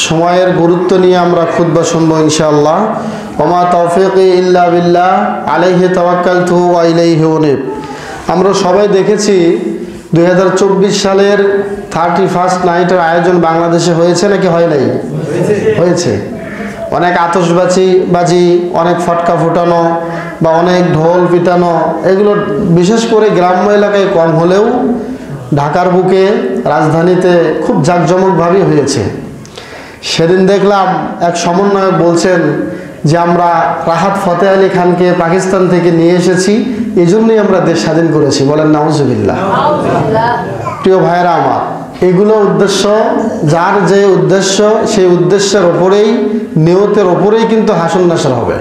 সময়ের গুরুত্ব নিয়ে আমরা খুতবা শুনবো ইনশাআল্লাহ। ওমা তৌফিকি ইল্লা বিল্লাহ আলাইহি তাওয়াক্কালতু ওয়া ইলাইহি উনীব। আমরা সবাই দেখেছি 2024 সালের 31st নাইটের আয়োজন বাংলাদেশে হয়েছে নাকি হয় নাই? হয়েছে। অনেক আতশবাজি, অনেক ফটকা ফুটানো বা অনেক ঢোল পিটানো, এগুলো বিশেষ করে গ্রাম্য এলাকায় কম হলেও ঢাকার বুকে রাজধানীতে খুব জাঁকজমকভাবেই হয়েছে। সেদিন দেখলাম এক সমন্বয়ক বলছেন যে আমরা রাহাত ফতেহ আলী খানকে পাকিস্তান থেকে নিয়ে এসেছি, এই জন্যই আমরা দেশ স্বাধীন করেছি। বলেন নাউজুবিল্লাহ। প্রিয় ভাইয়েরা আমার, এগুলো উদ্দেশ্য, যার যে উদ্দেশ্য সেই উদ্দেশ্যের ওপরেই, নিয়তের ওপরেই কিন্তু হাসন নাসর হবে।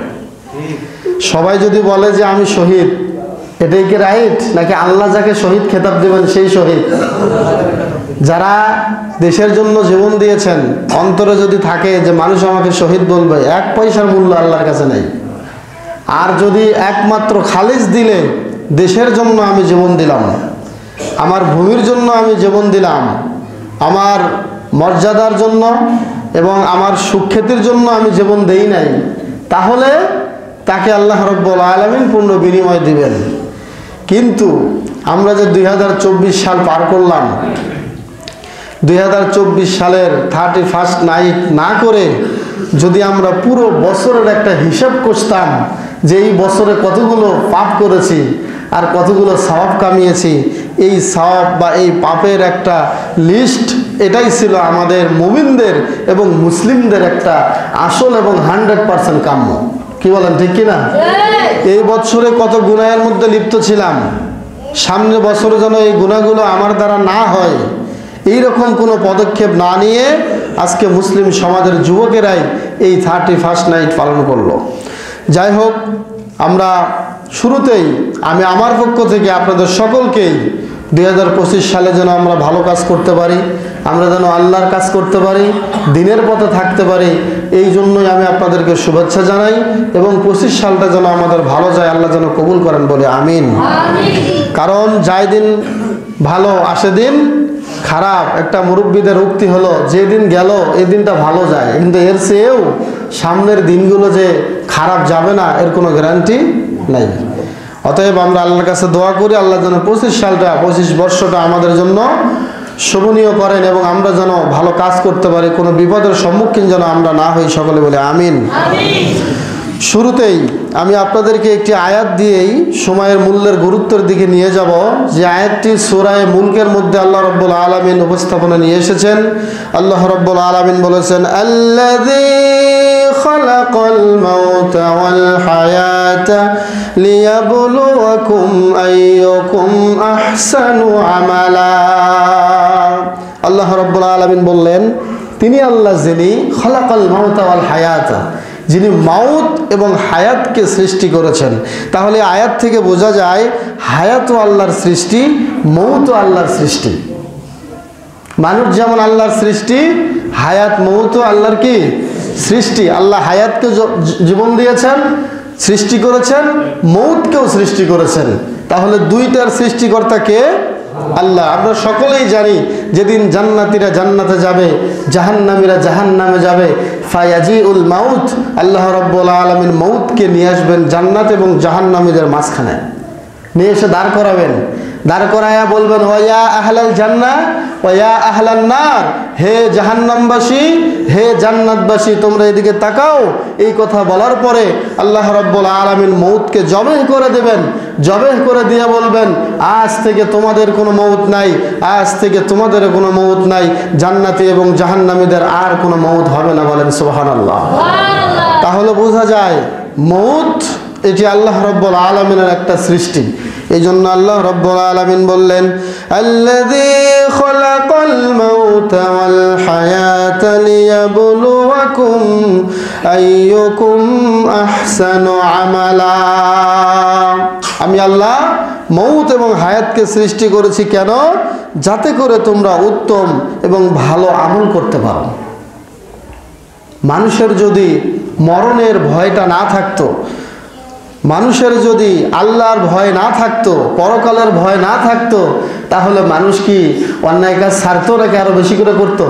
সবাই যদি বলে যে আমি শহীদ, এটাই কি রাইট? নাকি আল্লাহ যাকে শহীদ খেতাব দেবেন সেই শহীদ? যারা দেশের জন্য জীবন দিয়েছেন, অন্তরে যদি থাকে যে মানুষ আমাকে শহীদ বলবে, এক পয়সার মূল্য আল্লাহর কাছে নেই। আর যদি একমাত্র খালিস দিলে দেশের জন্য আমি জীবন দিলাম, আমার ভূমির জন্য আমি জীবন দিলাম, আমার মর্যাদার জন্য এবং আমার সুখ্যাতির জন্য আমি জীবন দেই নাই, তাহলে তাকে আল্লাহ রাব্বুল আলামিন পূর্ণ বিনিময় দিবেন। কিন্তু আমরা যে 2024 সাল পার করলাম, 2024 সালের 31st নাইট না করে যদি আমরা পুরো বছরের একটা হিসাব করতাম যে এই বছরে কতগুলো পাপ করেছি আর কতগুলো সওয়াব কামিয়েছি, এই সওয়াব বা এই পাপের একটা লিস্ট, এটাই ছিল আমাদের মুমিনদের এবং মুসলিমদের একটা আসল এবং 100% কাম্য। কি বলেন, ঠিক কিনা? এই বছরে কত গুনাহের মধ্যে লিপ্ত ছিলাম, সামনের বছরে যেন এই গুনাহগুলো আমার দ্বারা না হয়, এইরকম কোনো পদক্ষেপ না নিয়ে আজকে মুসলিম সমাজের যুবকেরাই এই 31st নাইট পালন করলো। যাই হোক, আমরা শুরুতেই আমি আমার পক্ষ থেকে আপনাদের সকলকেই 2025 সালে যেন আমরা ভালো কাজ করতে পারি, আমরা যেন আল্লাহর কাজ করতে পারি, দিনের পথে থাকতে পারি, এই জন্যই আমি আপনাদেরকে শুভেচ্ছা জানাই। এবং 25 সালটা যেন আমাদের ভালো যায়, আল্লাহ যেন কবুল করেন, বলে আমিন। কারণ যায় দিন ভালো আসে দিন খারাপ, একটা মুরব্বীদের উক্তি হলো, যেদিন গেল এই দিনটা ভালো যায়, কিন্তু এর চেয়েও সামনের দিনগুলো যে খারাপ যাবে না এর কোনো গ্যারান্টি নাই। অতএব আমরা আল্লাহর কাছে দোয়া করি, আল্লাহ যেন 25 বর্ষটা আমাদের জন্য শোভনীয় করেন এবং আমরা যেন ভালো কাজ করতে পারি, কোনো বিপদের সম্মুখীন যেন আমরা না হই। সকলে বলে আমিন। শুরুতেই আমি আপনাদেরকে একটি আয়াত দিয়েই সময়ের মূল্যের গুরুত্বের দিকে নিয়ে যাব, যে আয়াতটি সূরা মুলকের মধ্যে আল্লাহ রাব্বুল আলামিন উপস্থাপনা নিয়ে এসেছেন। আল্লাহ রাব্বুল আলামিন বলেছেন, আল্লাযী খালাকাল মাউতা ওয়াল হায়াতা লিয়াবলুয়াকুম আইয়ুকুম আহসানু আমালা। আল্লাহ রাব্বুল আলামিন বললেন, তিনি আল্লাহ যিনি খালাকাল মাউতা ওয়াল হায়াতা, যিনি মাউত এবং হায়াতকে সৃষ্টি করেছেন। তাহলে আয়াত থেকে বোঝা যায় হায়াত ও আল্লাহর সৃষ্টি, মৌত ও আল্লাহর সৃষ্টি। মানুষ যেমন আল্লাহর সৃষ্টি, হায়াত মৌত ও আল্লাহর কি সৃষ্টি। আল্লাহ হায়াতকে জীবন দিয়েছেন, সৃষ্টি করেছেন, মৌতকেও সৃষ্টি করেছেন। তাহলে দুইটার সৃষ্টিকর্তা কে? আল্লাহ। আমরা সকলেই জানি যেদিন জান্নাতীরা জান্নাতে যাবে, জাহান্নামীরা জাহান্নামে যাবে, ফায়াজিউল মাউত, আল্লাহ রাব্বুল আলামিন মৌতকে নিয়ে আসবেন জান্নাত এবং জাহান্নামীদের মাঝখানে, নিয়ে এসে দাঁড় করাবেন। দাঁড় করায়া বলবেন, ওয়া আহলাল জান্নাহ ওয়া আহলান নার, হে জাহান্নামবাসী, হে জান্নাতবাসী, তোমরা এদিকে তাকাও। এই কথা বলার পরে আল্লাহ রাব্বুল আলামিন মৌতকে জবেহ করে দেবেন। জবেহ করে দিয়ে বলবেন, আজ থেকে তোমাদের কোনো মৌত নাই, আজ থেকে তোমাদের কোনো মৌত নাই, জান্নাতি এবং জাহান্নামীদের আর কোনো মৌত হবে না। বলেন সুবহানাল্লাহ। তাহলে বোঝা যায় মৌত এটি আল্লাহ রাব্বুল আলামিনের একটা সৃষ্টি। এই জন্য আল্লাহ রাব্বুল আলামিন বললেন, আল্লাযী খালাকাল মাউতা ওয়াল হায়াতা লিয়াবলুয়াকুম আইয়ুকুম আহসানু আমালা। আমি আল্লাহ মৌত এবং হায়াতকে সৃষ্টি করেছি কেন? যাতে করে তোমরা উত্তম এবং ভালো আমল করতে পারো। মানুষের যদি মরণের ভয়টা না থাকতো, মানুষের যদি আল্লাহর ভয় না থাকতো, পরকালের ভয় না থাকতো, তাহলে মানুষ কি অন্যায় কাজ ছাড়তো নাকি আরো বেশি করে করত?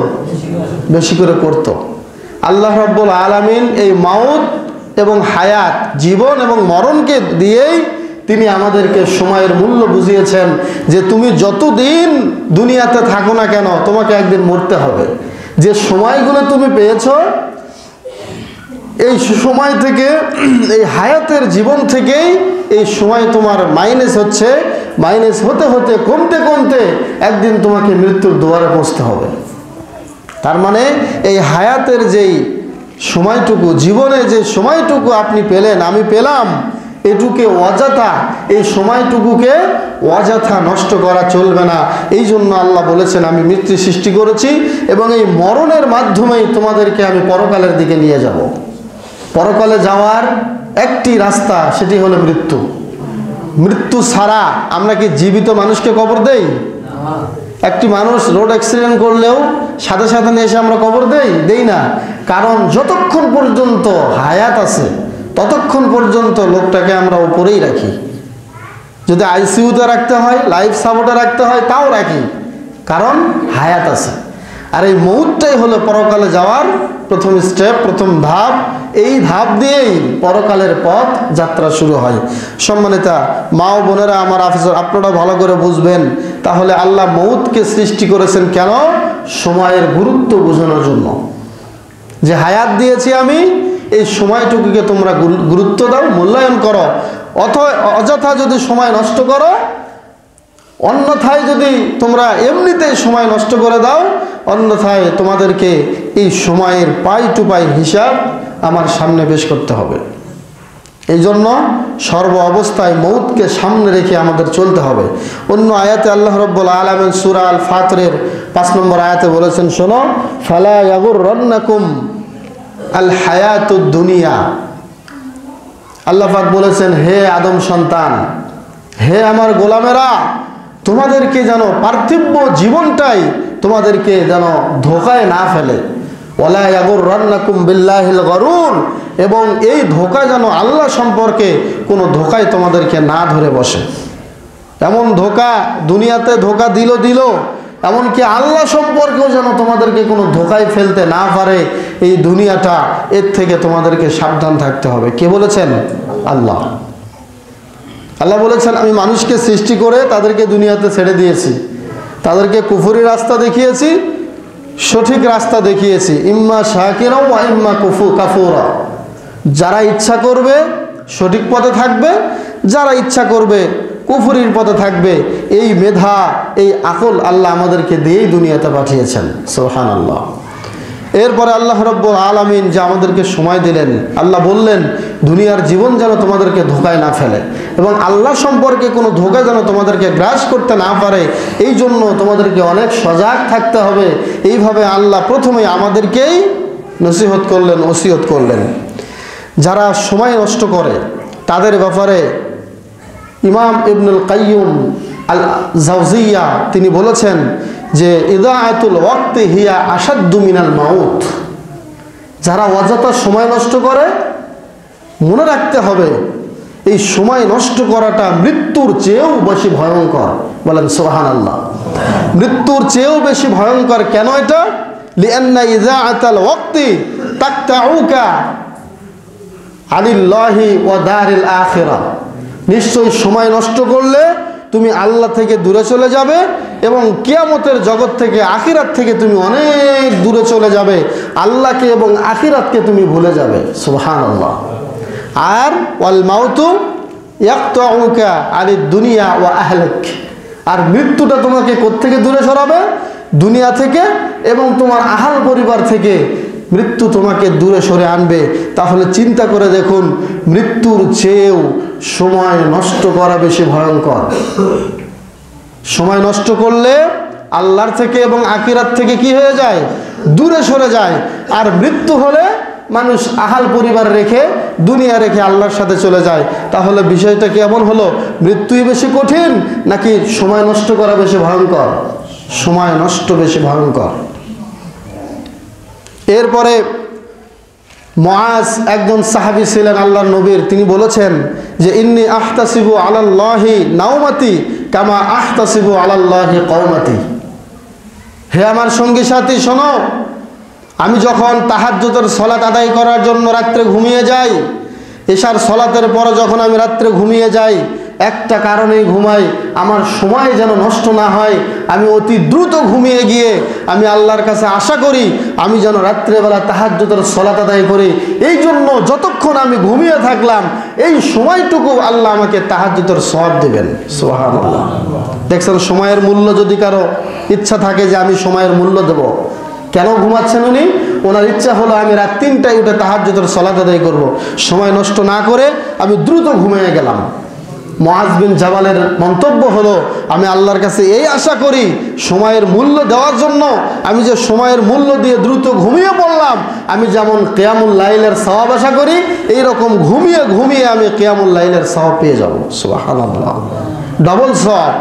বেশি করে করত। আল্লাহ রাব্বুল আলামিন এই মাউত এবং হায়াত, জীবন এবং মরণকে দিয়েই তিনি আমাদেরকে সময়ের মূল্য বুঝিয়েছেন যে তুমি যতদিন দুনিয়াতে থাকো না কেন তোমাকে একদিন মরতে হবে। যে সময়গুলো তুমি পেয়েছো এই সময় থেকে, এই হায়াতের জীবন থেকেই এই সময় তোমার মাইনাস হচ্ছে, মাইনাস হতে হতে কমতে কমতে একদিন তোমাকে মৃত্যুর দুয়ারে পৌঁছতে হবে। তার মানে এই হায়াতের যেই সময়টুকু, জীবনে যে সময়টুকু আপনি পেলেন, আমি পেলাম, এটুকে অযথা, এই সময়টুকুকে অযথা নষ্ট করা চলবে না। এই জন্য আল্লাহ বলেছেন আমি মৃত্যু সৃষ্টি করেছি এবং এই মরণের মাধ্যমেই তোমাদেরকে আমি পরকালের দিকে নিয়ে যাব। পরকালে যাওয়ার একটি রাস্তা, সেটি হলো মৃত্যু। মৃত্যু ছাড়া আমরা কি জীবিত মানুষকে কবর দেই? একটি মানুষ রোড অ্যাক্সিডেন্ট করলেও সাথে সাথে নিয়ে এসে আমরা কবর দেই না। কারণ যতক্ষণ পর্যন্ত হায়াত আছে ততক্ষণ পর্যন্ত লোকটাকে আমরা উপরেই রাখি। যদি আইসিইউতে রাখতে হয়, লাইফ সাপোর্টে রাখতে হয়, তাও রাখি, কারণ হায়াত আছে। আর এই মৌতটাই হলো পরকালে যাওয়ার প্রথম স্টেপ, প্রথম ধাপ। এই ধাপ দিয়েই পরকালের পথ যাত্রা শুরু হয়। সম্মানিতা মা ও বোনেরা আমার, আপনারা ভালো করে বুঝবেন, তাহলে আল্লাহ মৌতকে সৃষ্টি করেছেন কেন? সময়ের গুরুত্ব বোঝানোর জন্য। যে হায়াত দিয়েছি আমি, এই সময়টুকুকে তোমরা গুরুত্ব দাও, মূল্যায়ন করো। অযথা যদি সময় নষ্ট করো, অন্যথায় যদি তোমরা এমনিতেই সময় নষ্ট করে দাও, অন্যথায় তোমাদেরকে এই সময়ের পাই টু পাই হিসাব আমার সামনে পেশ করতে হবে। এই জন্য সর্ব অবস্থায় মৌতকে সামনে রেখে আমাদের চলতে হবে। অন্য আয়াতে আল্লাহ রাব্বুল আলামিন সূরা আল ফাতরের 5 নম্বর আয়াতে বলেছেন, শোনো, ফালা ইয়াগুররান্নাকুম আল হায়াতুদ দুনিয়া। আল্লাহ পাক বলেছেন, হে আদম সন্তান, হে আমার গোলামেরা, তোমাদেরকে যেন পার্থিব জীবনটাই তোমাদেরকে যেন ধোকায় না ফেলে। ওয়ালা ইয়াগুররান্নাকুম বিল্লাহিল গরুর, এবং এই ধোঁকা যেন আল্লাহ সম্পর্কে কোনো ধোকায় তোমাদেরকে না ধরে বসে। এমন ধোকা দুনিয়াতে ধোকা দিল, এমনকি আল্লাহ সম্পর্কেও যেন তোমাদেরকে কোনো ধোকায় ফেলতে না পারে। এই দুনিয়াটা, এর থেকে তোমাদেরকে সাবধান থাকতে হবে। কে বলেছেন? আল্লাহ। আল্লাহ বলেছেন আমি মানুষকে সৃষ্টি করে তাদেরকে দুনিয়াতে ছেড়ে দিয়েছি, তাদেরকে কুফরি রাস্তা দেখিয়েছি, সঠিক রাস্তা দেখিয়েছি, ইম্মা শাকিরা ওয়া ইম্মা কাফুরা। যারা ইচ্ছা করবে সঠিক পথে থাকবে, যারা ইচ্ছা করবে কুফরির পথে থাকবে। এই মেধা, এই আকল আল্লাহ আমাদেরকে দিয়েই দুনিয়াতে পাঠিয়েছেন। সুবহানাল্লাহ। এরপরে আল্লাহ রাব্বুল আলামিন যে আমাদেরকে সময় দিলেন, আল্লাহ বললেন দুনিয়ার জীবন যেন তোমাদেরকে ধোকায় না ফেলে এবং আল্লাহ সম্পর্কে কোনো ধোকা যেন তোমাদেরকে গ্রাস করতে না পারে। এই জন্য তোমাদেরকে অনেক সজাগ থাকতে হবে। এইভাবে আল্লাহ প্রথমে আমাদেরকেই নসিহত করলেন, ওসিয়ত করলেন। যারা সময় নষ্ট করে তাদের ব্যাপারে ইমাম ইবনুল কাইয়ুম আল জাওজিয়া তিনি বলেছেন যে ইদাআতুল ওয়াক্তি হিয়া আশাদ্দু মিনাল মাউত। যারা অযথা সময় নষ্ট করে, মনে রাখতে হবে এই সময় নষ্ট করাটা মৃত্যুর চেয়েও বেশি ভয়ঙ্কর। বলেন সুবহানাল্লাহ। মৃত্যুর চেয়েও বেশি ভয়ঙ্কর। কেন এটা? লিআন্না ইদাআতাল ওয়াক্তি তাকতাউকা আনিল্লাহি ওয়া দারিল আখিরাহ। নিশ্চয়ই সময় নষ্ট করলে তুমি আল্লাহ থেকে দূরে চলে যাবে এবং কিয়ামতের জগৎ থেকে, আখিরাত থেকে তুমি অনেক দূরে চলে যাবে। আল্লাহকে এবং আখিরাতকে তুমি ভুলে যাবে। সুবহানাল্লাহ। আর ওয়াল মাউতু ইয়াকতাউকা আনিদ দুনিয়া ওয়া আহলিক। আর মৃত্যুটা তোমাকে কোত্থেকে দূরে সরাবে? দুনিয়া থেকে এবং তোমার আহাল পরিবার থেকে মৃত্যু তোমাকে দূরে সরে আনবে। তাহলে চিন্তা করে দেখুন, মৃত্যুর চেয়েও সময় নষ্ট করা বেশি ভয়ঙ্কর। সময় নষ্ট করলে আল্লাহর থেকে এবং আখিরাত থেকে কি হয়ে যায়? দূরে সরে যায়। আর মৃত্যু হলে মানুষ আহাল পরিবার রেখে, দুনিয়া রেখে আল্লাহর সাথে চলে যায়। তাহলে বিষয়টা কেমন হলো? মৃত্যুই বেশি কঠিন নাকি সময় নষ্ট করা বেশি ভয়ঙ্কর? সময় নষ্ট বেশি ভয়ঙ্কর। এরপরে মুআজ একজন সাহাবী ছিলেন আল্লাহর নবীর, তিনি বলেছেন যে ইন্নী আহতাসিবু আলাল্লাহি নাওমাতি কামা আহতাসিবু আলাল্লাহি কওমাতি। হে আমার সঙ্গী সাথী শোনো, আমি যখন তাহাজ্জুদের সালাত আদায় করার জন্য রাত্রে ঘুমিয়ে যাই, এশার সালাতের পরে যখন আমি রাত্রে ঘুমিয়ে যাই, একটা কারণেই ঘুমাই, আমার সময় যেন নষ্ট না হয়। আমি অতি দ্রুত ঘুমিয়ে গিয়ে আমি আল্লাহর কাছে আশা করি আমি যেন রাত্রেবেলা তাহাজ্জুদের সালাত আদায় করি। এই জন্য যতক্ষণ আমি ঘুমিয়ে থাকলাম এই সময়টুকু আল্লাহ আমাকে তাহাজ্জুদের সওয়াব দেবেন। সুবহানাল্লাহ। দেখছেন, সময়ের মূল্য যদি কারো ইচ্ছা থাকে যে আমি সময়ের মূল্য দেব, কেন ঘুমাচ্ছেন উনি? ওনার ইচ্ছা হলো আমি রাত 3টায় উঠে তাহাজ্জুদের সালাত আদায় করব, সময় নষ্ট না করে আমি দ্রুত ঘুমিয়ে গেলাম। মুআজ বিন জাবালের মন্তব্য হলো, আমি আল্লাহর কাছে এই আশা করি সময়ের মূল্য দেওয়ার জন্য, আমি যে সময়ের মূল্য দিয়ে দ্রুত ঘুমিয়ে পড়লাম, আমি যেমন কিয়ামুল লাইলের সওয়াব আশা করি, এই রকম ঘুমিয়ে ঘুমিয়ে আমি কিয়ামুল লাইলের সওয়াব পেয়ে যাব। সুবহানাল্লাহ, ডাবল সওয়াব।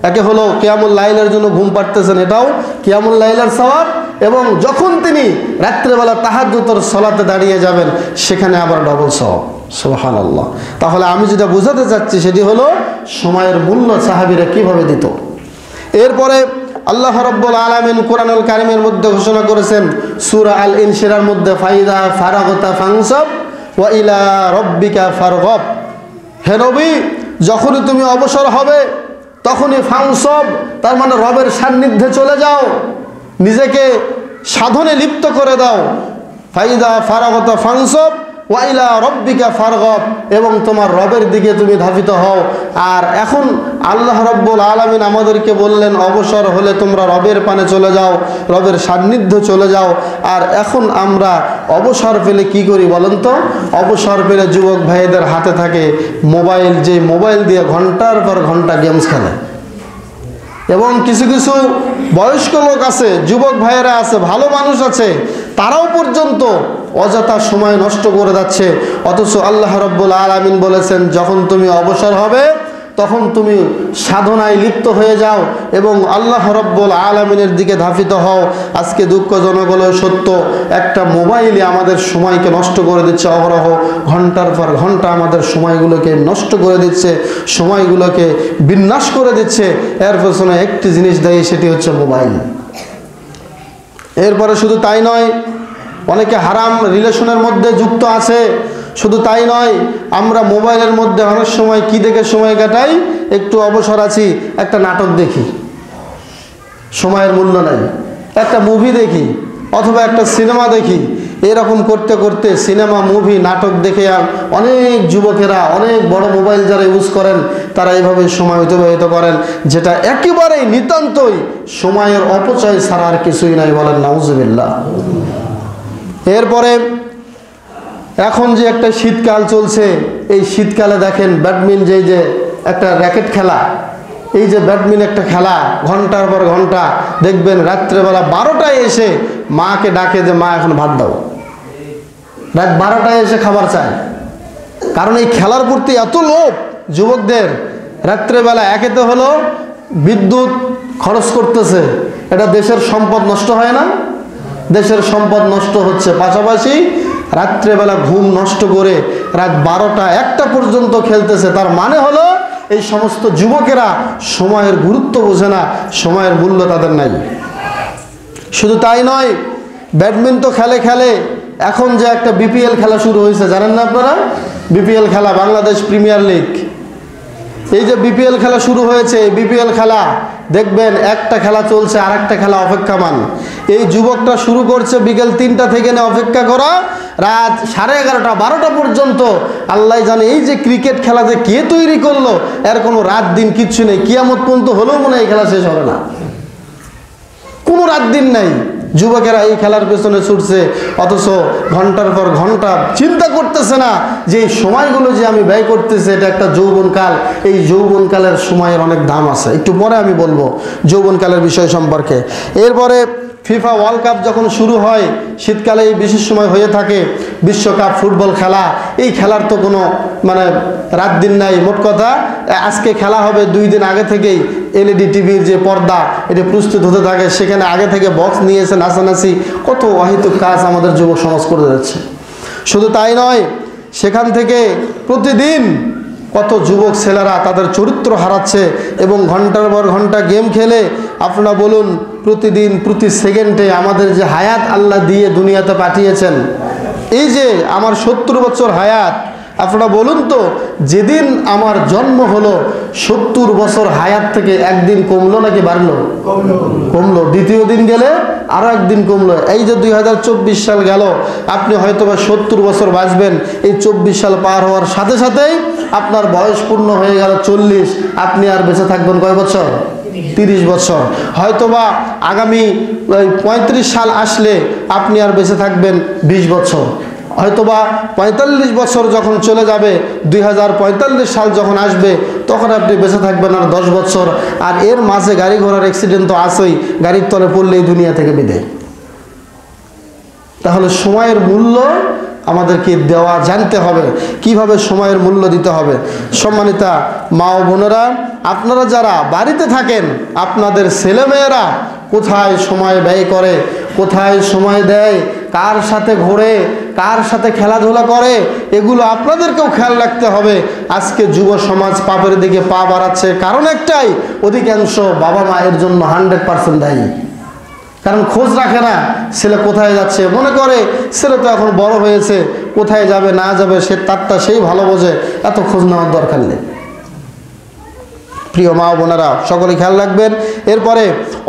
একে হলো কিয়ামুল লাইলের জন্য ঘুম পাড়তেছেন, এটাও কিয়ামুল লাইলের সওয়াব, এবং যখন তিনি রাত্রেবেলা তাহাজ্জুদের সালাতে দাঁড়িয়ে যাবেন সেখানে আবার ডবল সওয়াব। সুবহানাল্লাহ। তাহলে আমি যেটা বোঝাতে চাচ্ছি সেটি হলো সময়ের মূল্য সাহাবীরা কিভাবে দিত। এরপরে আল্লাহ রাব্বুল আলামিন কোরআনুল কারীমের মধ্যে ঘোষণা করেছেন সূরা আল ইনশিরার মধ্যে, ফাইদা ফারাগতা ফানসাব ওয়া ইলা রাব্বিকা ফারগাব। হে নবী, যখনই তুমি অবসর হবে তখনই ফানসাব, তার মানে রবের সান্নিধ্যে চলে যাও, নিজেকে সাধনে লিপ্ত করে দাও। ফাইদা ফারাগতা ফানসাব ওয়া ইলা রাব্বিকা ফারগাব, এবং তোমার রবের দিকে তুমি ধাবিত হও। আর এখন আল্লাহ রাব্বুল আলামিন আমাদেরকে বললেন অবসর হলে তোমরা রবের পানে চলে যাও, রবের সান্নিধ্যে চলে যাও। আর এখন আমরা অবসর পেলে কি করি বলেন তো? অবসর পেলে যুবক ভাইদের হাতে থাকে মোবাইল, যে মোবাইল দিয়ে ঘন্টার পর ঘন্টা গেমস খেলে। এবং কিছু কিছু বয়স্ক লোক আছে, যুবক ভাইয়েরা আছে, ভালো মানুষ আছে, তারাও পর্যন্ত অযথা সময় নষ্ট করে যাচ্ছে। অথচ আল্লাহ রাব্বুল আলামিন বলেছেন যখন তুমি অবসর হবে তখন তুমি সাধনায় লিপ্ত হয়ে যাও এবং আল্লাহ রাব্বুল আলামিনের দিকে ধাবিত হও। আজকে দুঃখজনক হলেও সত্য, একটা মোবাইলে আমাদের সময়কে নষ্ট করে দিচ্ছে অহরহ, ঘন্টার পর ঘন্টা আমাদের সময়গুলোকে নষ্ট করে দিচ্ছে, সময়গুলোকে বিনাশ করে দিচ্ছে। এর পেছনে একটি জিনিস দেয়, সেটি হচ্ছে মোবাইল। এরপরে শুধু তাই নয়, অনেকে হারাম রিলেশনের মধ্যে যুক্ত আছে। শুধু তাই নয়, আমরা মোবাইলের মধ্যে অনেক সময় কি দেখে সময় কাটাই, একটু অবসর আছি একটা নাটক দেখি, সময়ের মূল্য নাই, একটা মুভি দেখি অথবা একটা সিনেমা দেখি। এরকম করতে করতে সিনেমা, মুভি, নাটক দেখে অনেক যুবকেরা, অনেক বড় মোবাইল যারা ইউজ করেন তারা এইভাবে সময় অতিবাহিত করেন, যেটা একেবারেই নিতান্তই সময়ের অপচয় ছাড়া আর কিছুই নাই। বলেন নাউজুবিল্লাহ। এরপরে এখন যে একটা শীতকাল চলছে, এই শীতকালে দেখেন ব্যাডমিন্টন, যে একটা র্যাকেট খেলা, এই যে ব্যাডমিন্টন একটা খেলা, ঘন্টার পর ঘন্টা দেখবেন রাত্রেবেলা 12টায় এসে মাকে ডাকে যে মা এখন ভাত দাও, রাত 12টায় এসে খাবার চায়। কারণ এই খেলার প্রতি এত লোভ যুবকদের। রাত্রেবেলা একেতে হলো বিদ্যুৎ খরচ করতেছে, এটা দেশের সম্পদ নষ্ট হয় না? দেশের সম্পদ নষ্ট হচ্ছে, পাশাপাশি রাত্রেবেলা ঘুম নষ্ট করে রাত 12টা 1টা পর্যন্ত খেলতেছে। তার মানে হলো এই সমস্ত যুবকেরা সময়ের গুরুত্ব বোঝে না, সময়ের মূল্য তাদের নাই। শুধু তাই নয়, ব্যাডমিন্টন খেলে খেলে এখন যে একটা বিপিএল খেলা শুরু হয়েছে, জানেন না আপনারা? বিপিএল খেলা, বাংলাদেশ প্রিমিয়ার লিগ। এই যে বিপিএল খেলা শুরু হয়েছে, বিপিএল খেলা দেখবেন একটা খেলা চলছে আর একটা খেলা অপেক্ষামান। এই যুবকটা শুরু করছে বিকেল 3টা থেকে না অপেক্ষা করা রাত 11:30, 12টা পর্যন্ত। আল্লাহ জানে এই যে ক্রিকেট খেলা যে কে তৈরি করলো, এর কোনো রাত দিন কিচ্ছু নেই। কিয়ামত পর্যন্ত হলেও মনে হয় এই খেলা শেষ হবে না, কোনো রাত দিন নাই। যুবকেরা এই খেলার পেছনে ছুটছে, অথচ ঘন্টার পর ঘন্টা চিন্তা করতেছে না যে এই সময়গুলো যে আমি ব্যয় করতেছি এটা একটা যৌবনকাল। এই যৌবনকালের সময়ের অনেক দাম আছে, একটু পরে আমি বলবো যৌবনকালের বিষয় সম্পর্কে। এরপরে ফিফা ওয়ার্ল্ড কাপ যখন শুরু হয়, শীতকালে এই বিশেষ সময় হয়ে থাকে বিশ্বকাপ ফুটবল খেলা। এই খেলার তো কোনো রাত দিন নাই। মোট কথা আজকে খেলা হবে 2 দিন আগে থেকেই এলইডি টিভির যে পর্দা এটা প্রস্তুত হতে থাকে, সেখানে আগে থেকে বক্স নিয়ে এসে নাচানাচি, কত অহেতুক কাজ আমাদের যুব সমাজ করে যাচ্ছে। শুধু তাই নয়, সেখান থেকে প্রতিদিন কত যুবক ছেলেরা তাদের চরিত্র হারাচ্ছে এবং ঘন্টার পর ঘন্টা গেম খেলে। আপনারা বলুন, প্রতিদিন প্রতি সেকেন্ডে আমাদের যে হায়াত আল্লাহ দিয়ে দুনিয়াতে পাঠিয়েছেন, এই যে আমার 70 বছর হায়াত, আপনারা বলুন তো, যেদিন আমার জন্ম হলো 70 বছর হায়াত থেকে একদিন কমলো নাকি বাড়লো? কমলো। দ্বিতীয় দিন গেলে আরো একদিন কমলো। এই যে 2024 সাল গেল, আপনি হয়তোবা 70 বছর বাঁচবেন। এই 24 সাল পার হওয়ার সাথে সাথেই আপনার বয়স পূর্ণ হয়ে গেল 40। আপনি আর বেঁচে থাকবেন কয় বছর? 30 বছর। হয়তোবা আগামী 35 সাল আসলে আপনি আর বেঁচে থাকবেন 20 বছর। হয়তোবা 45 বছর যখন চলে যাবে, 2045 সাল যখন আসবে, তখন আপনি বেঁচে থাকবেন আর 10 বছর। আর এর মাঝে গাড়ি ঘোড়ার অ্যাক্সিডেন্ট তো আসেই, গাড়ির তলে পড়লেই দুনিয়া থেকে বিদায়। তাহলে সময়ের মূল্য আমাদেরকে দেওয়া জানতে হবে, কিভাবে সময়ের মূল্য দিতে হবে। সম্মানিতা মা ও বোনেরা, আপনারা যারা বাড়িতে থাকেন, আপনাদের ছেলেমেয়েরা কোথায় সময় ব্যয় করে, কোথায় সময় দেয়, কার সাথে ঘোরে, কার সাথে খেলাধুলা করে, এগুলো আপনাদেরকেও খেয়াল রাখতে হবে। আজকে যুব সমাজ পাপের দিকে পা বাড়াচ্ছে, কারণ একটাই, অধিকাংশ বাবা মায়ের জন্য 100% দায়ী। কারণ খোঁজ রাখে না ছেলে কোথায় যাচ্ছে, মনে করে ছেলে তো এখন বড় হয়েছে, কোথায় যাবে না যাবে সে তারটা সেই ভালো বোঝে, এত খোঁজ নেওয়ার দরকার নেই। প্রিয় মা বোনেরা, সকলে খেয়াল রাখবেন। এরপরে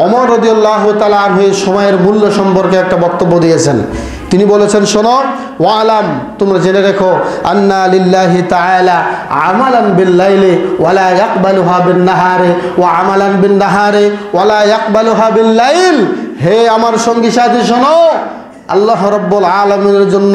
ওমর রাদিয়াল্লাহু তাআলা আনহু সময়ের মূল্য সম্পর্কে একটা বক্তব্য দিয়েছেন। তিনি বলেছেন, শোনো, ওয়ালাম, তোমরা জেনে রেখো, আন্না লিল্লাহি তাআলা আমালান বিল লাইলি ওয়ালা ইয়াকবালুহা বিন নাহারে ওয়া আমালান বিন নাহারে ওয়ালা ইয়াকবালুহা বিল লাইল। হে আমার সঙ্গী সাথী, শোনো, আল্লাহ রাব্বুল আলামিনের জন্য